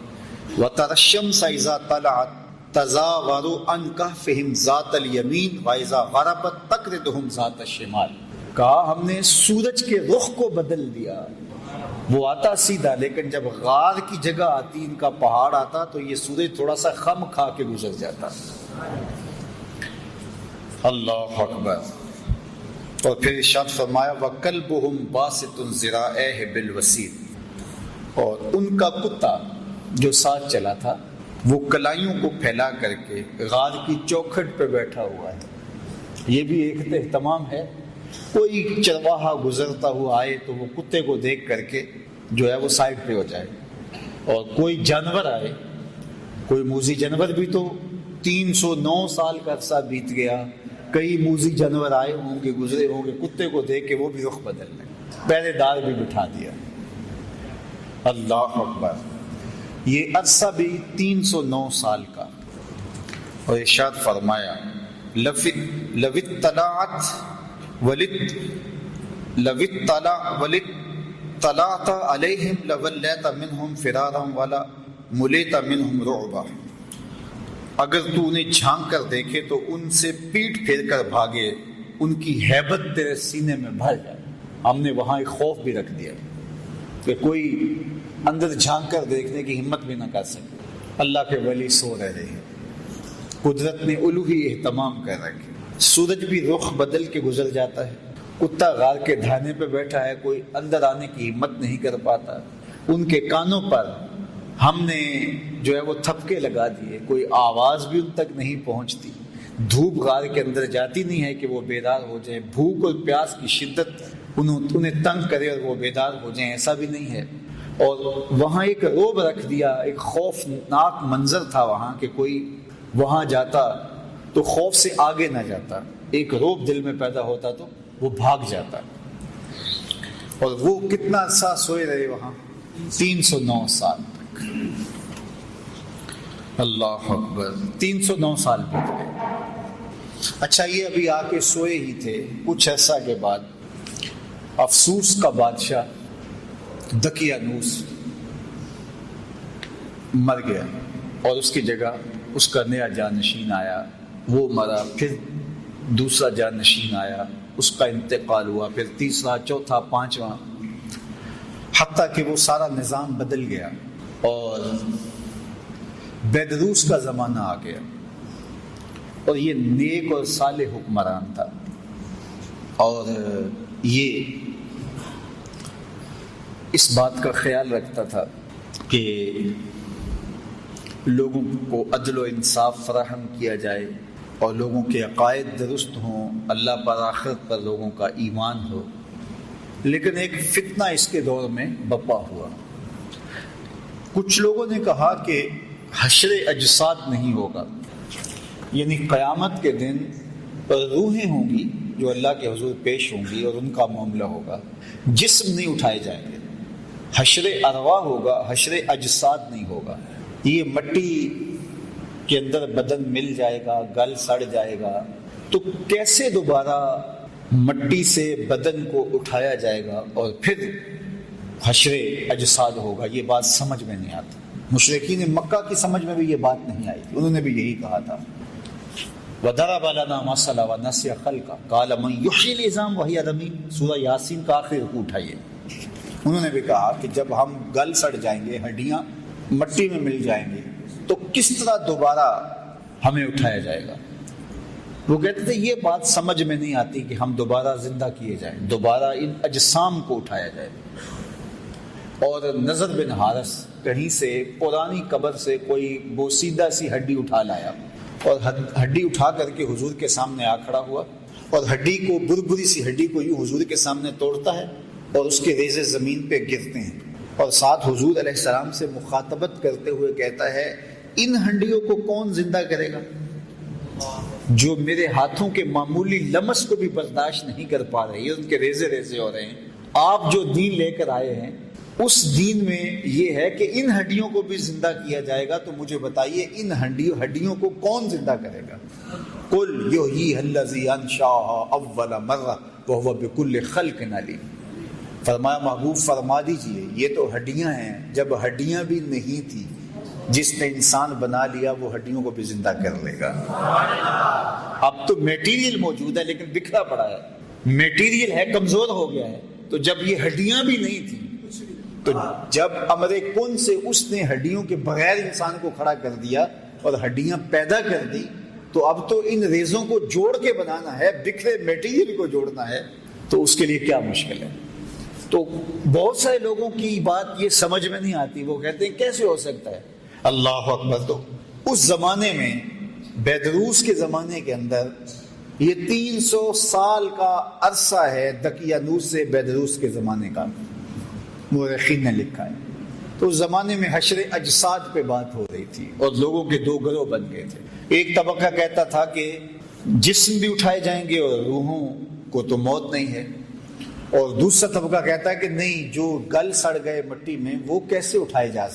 وَتَرَى الشَّمْسَ إِذَا طَلَعَتْ تَزَاوَرُ عَنْ كَهْفِهِمْ ذَاتَ الْيَمِينِ وَإِذَا غَرَبَتْ تَقْرِضُهُمْ ذَاتَ الشِّمَالِ، کہا ہم نے سورج کے رخ کو بدل دیا، وہ آتا سیدھا، لیکن جب غار کی جگہ آتی، ان کا پہاڑ آتا تو یہ سورج تھوڑا سا خم کھا کے گزر جاتا۔ اللہ اکبر۔ اور پھر ارشاد فرمایا وَكَلْبُهُمْ بَاسِطٌ ذِرَاعَيْهِ بِالْوَسِيدِ، اور ان کا کتا جو ساتھ چلا تھا وہ کلائیوں کو پھیلا کر کے غار کی چوکھٹ پہ بیٹھا ہوا ہے۔ یہ بھی ایک اہتمام ہے، کوئی چرواہا گزرتا ہوا آئے تو وہ کتے کو دیکھ کر کے جو ہے وہ سائڈ پہ ہو جائے، اور کوئی جانور آئے، کوئی موذی جانور بھی تو 309 سال کا عرصہ بیت گیا، کئی موذی جانور آئے ہوں گے، گزرے ہوں گے، کتے کو دیکھ کے وہ بھی رخ بدل لیں، پہرے دار بھی بٹھا دیا۔ اللہ اکبر، یہ عرصہ بھی 309 سال کا۔ اور ارشاد فرمایا طلعت علیہم لولیت منہم فرارا ولا ملیت منہم رعبا، اگر تو انہیں جھانک کر دیکھے تو ان سے پیٹ پھیر کر بھاگے، ان کی ہیبت تیرے سینے میں بھر جائے۔ ہم نے وہاں ایک خوف بھی رکھ دیا کہ کوئی اندر جھانک کر دیکھنے کی ہمت بھی نہ کر سکے۔ اللہ کے ولی سو رہے ہیں، قدرت نے الوہی اہتمام کر رکھے، سورج بھی رخ بدل کے گزر جاتا ہے، کتا غار کے دھانے پہ بیٹھا ہے، کوئی اندر آنے کی ہمت نہیں کر پاتا، ان کے کانوں پر ہم نے جو ہے وہ تھپکے لگا دیے، کوئی آواز بھی ان تک نہیں پہنچتی، دھوپ غار کے اندر جاتی نہیں ہے کہ وہ بیدار ہو جائیں، بھوک اور پیاس کی شدت انہیں تنگ کرے اور وہ بیدار ہو جائیں، ایسا بھی نہیں ہے۔ اور وہاں ایک رعب رکھ دیا، ایک خوفناک منظر تھا وہاں کہ کوئی وہاں جاتا تو خوف سے آگے نہ جاتا، ایک رعب دل میں پیدا ہوتا تو وہ بھاگ جاتا۔ اور وہ کتنا عرصہ سوئے رہے وہاں، 309 سال تک۔ اللہ اکبر، 309 سال بیت گئے۔ اچھا، یہ ابھی آ کے سوئے ہی تھے، کچھ عرصہ کے بعد افسوس کا بادشاہ دقیانوس مر گیا، اور اس کی جگہ اس کا نیا جانشین آیا، وہ مرا، پھر دوسرا جانشین آیا، اس کا انتقال ہوا، پھر تیسرا، چوتھا، پانچواں، حتیٰ کہ وہ سارا نظام بدل گیا اور بیدروس کا زمانہ آ گیا۔ اور یہ نیک اور صالح حکمران تھا، اور یہ اس بات کا خیال رکھتا تھا کہ لوگوں کو عدل و انصاف فراہم کیا جائے اور لوگوں کے عقائد درست ہوں، اللہ پر آخرت پر لوگوں کا ایمان ہو۔ لیکن ایک فتنہ اس کے دور میں برپا ہوا۔ کچھ لوگوں نے کہا کہ حشر اجساد نہیں ہوگا، یعنی قیامت کے دن روحیں ہوں گی جو اللہ کے حضور پیش ہوں گی اور ان کا معاملہ ہوگا، جسم نہیں اٹھائے جائیں گے، حشر ارواح ہوگا، حشر اجساد نہیں ہوگا۔ یہ مٹی کے اندر بدن مل جائے گا، گل سڑ جائے گا، تو کیسے دوبارہ مٹی سے بدن کو اٹھایا جائے گا اور پھر حشر اجساد ہوگا؟ یہ بات سمجھ میں نہیں آتی۔ مشرکین مکہ کی سمجھ میں بھی یہ بات نہیں آئی، انہوں نے بھی یہی کہا تھا، وَضَرَبَ لَنَا مَثَلًا وَنَسِيَ خَلْقَهُ قَالَ مَن يُحْيِي الْعِظَامَ وَهِيَ رَمِيمٌ۔ سورہ یاسین کا آخر رکوع اٹھائیے۔ انہوں نے بھی کہا کہ جب ہم گل سڑ جائیں گے، ہڈیاں مٹی میں مل جائیں گے، تو کس طرح دوبارہ ہمیں اٹھایا جائے گا؟ وہ کہتے تھے یہ بات سمجھ میں نہیں آتی کہ ہم دوبارہ زندہ کیے جائیں، دوبارہ ان اجسام کو اٹھایا جائے۔ اور نضر بن حارث کہیں سے پرانی قبر سے کوئی بوسیدہ سی ہڈی اٹھا لایا، اور ہڈی اٹھا کر کے حضور کے سامنے آ کھڑا ہوا، اور ہڈی کو، بربری سی ہڈی کو یوں حضور کے سامنے توڑتا ہے اور اس کے ریزے زمین پہ گرتے ہیں، اور ساتھ حضور علیہ السلام سے مخاطبت کرتے ہوئے کہتا ہے ان ہڈیوں کو کون زندہ کرے گا جو میرے ہاتھوں کے معمولی لمس کو بھی برداشت نہیں کر پا رہے، ان کے ریزے ریزے ہو رہے ہیں۔ آپ جو دین لے کر آئے ہیں اس دین میں یہ ہے کہ ان ہڈیوں کو بھی زندہ کیا جائے گا، تو مجھے بتائیے ان ہڈیوں کو کون زندہ کرے گا؟ قُلْ يُحْيِيهَا الَّذِي أَنشَأَهَا أَوَّلَ مَرَّةٍ وَهُوَ بِكُلِّ خَلْقٍ عَلِيمٌ۔ فرمایا محبوب فرما دیجئے یہ تو ہڈیاں ہیں، جب ہڈیاں بھی نہیں تھی، جس نے انسان بنا لیا وہ ہڈیوں کو بھی زندہ کر لے گا۔ اب تو میٹیریل موجود ہے لیکن بکھرا پڑا ہے، میٹیریل ہے، کمزور ہو گیا ہے، تو جب یہ ہڈیاں بھی نہیں تھی، تو جب امر کن سے اس نے ہڈیوں کے بغیر انسان کو کھڑا کر دیا اور ہڈیاں پیدا کر دی، تو اب تو ان ریزوں کو جوڑ کے بنانا ہے، بکھرے میٹیریل کو جوڑنا ہے، تو اس کے لیے کیا مشکل ہے؟ تو بہت سارے لوگوں کی بات یہ سمجھ میں نہیں آتی، وہ کہتے ہیں کیسے ہو سکتا ہے؟ اللہ اکبر۔ تو اس زمانے میں، بیدروس کے زمانے کے اندر، یہ 300 سال کا عرصہ ہے دقیانوس سے بیدروس کے زمانے کا، مورخین نے لکھا ہے۔ تو اس زمانے میں حشر اجساد پہ بات ہو رہی تھی اور لوگوں کے دو گروہ بن گئے تھے. ایک طبقہ کہتا تھا کہ جسم بھی اٹھائے جائیں گے اور روحوں کو تو موت نہیں ہے، اور دوسرا طبقہ کہتا ہے کہ نہیں، جو گل سڑ گئے مٹی میں وہ کیسے اٹھائے جا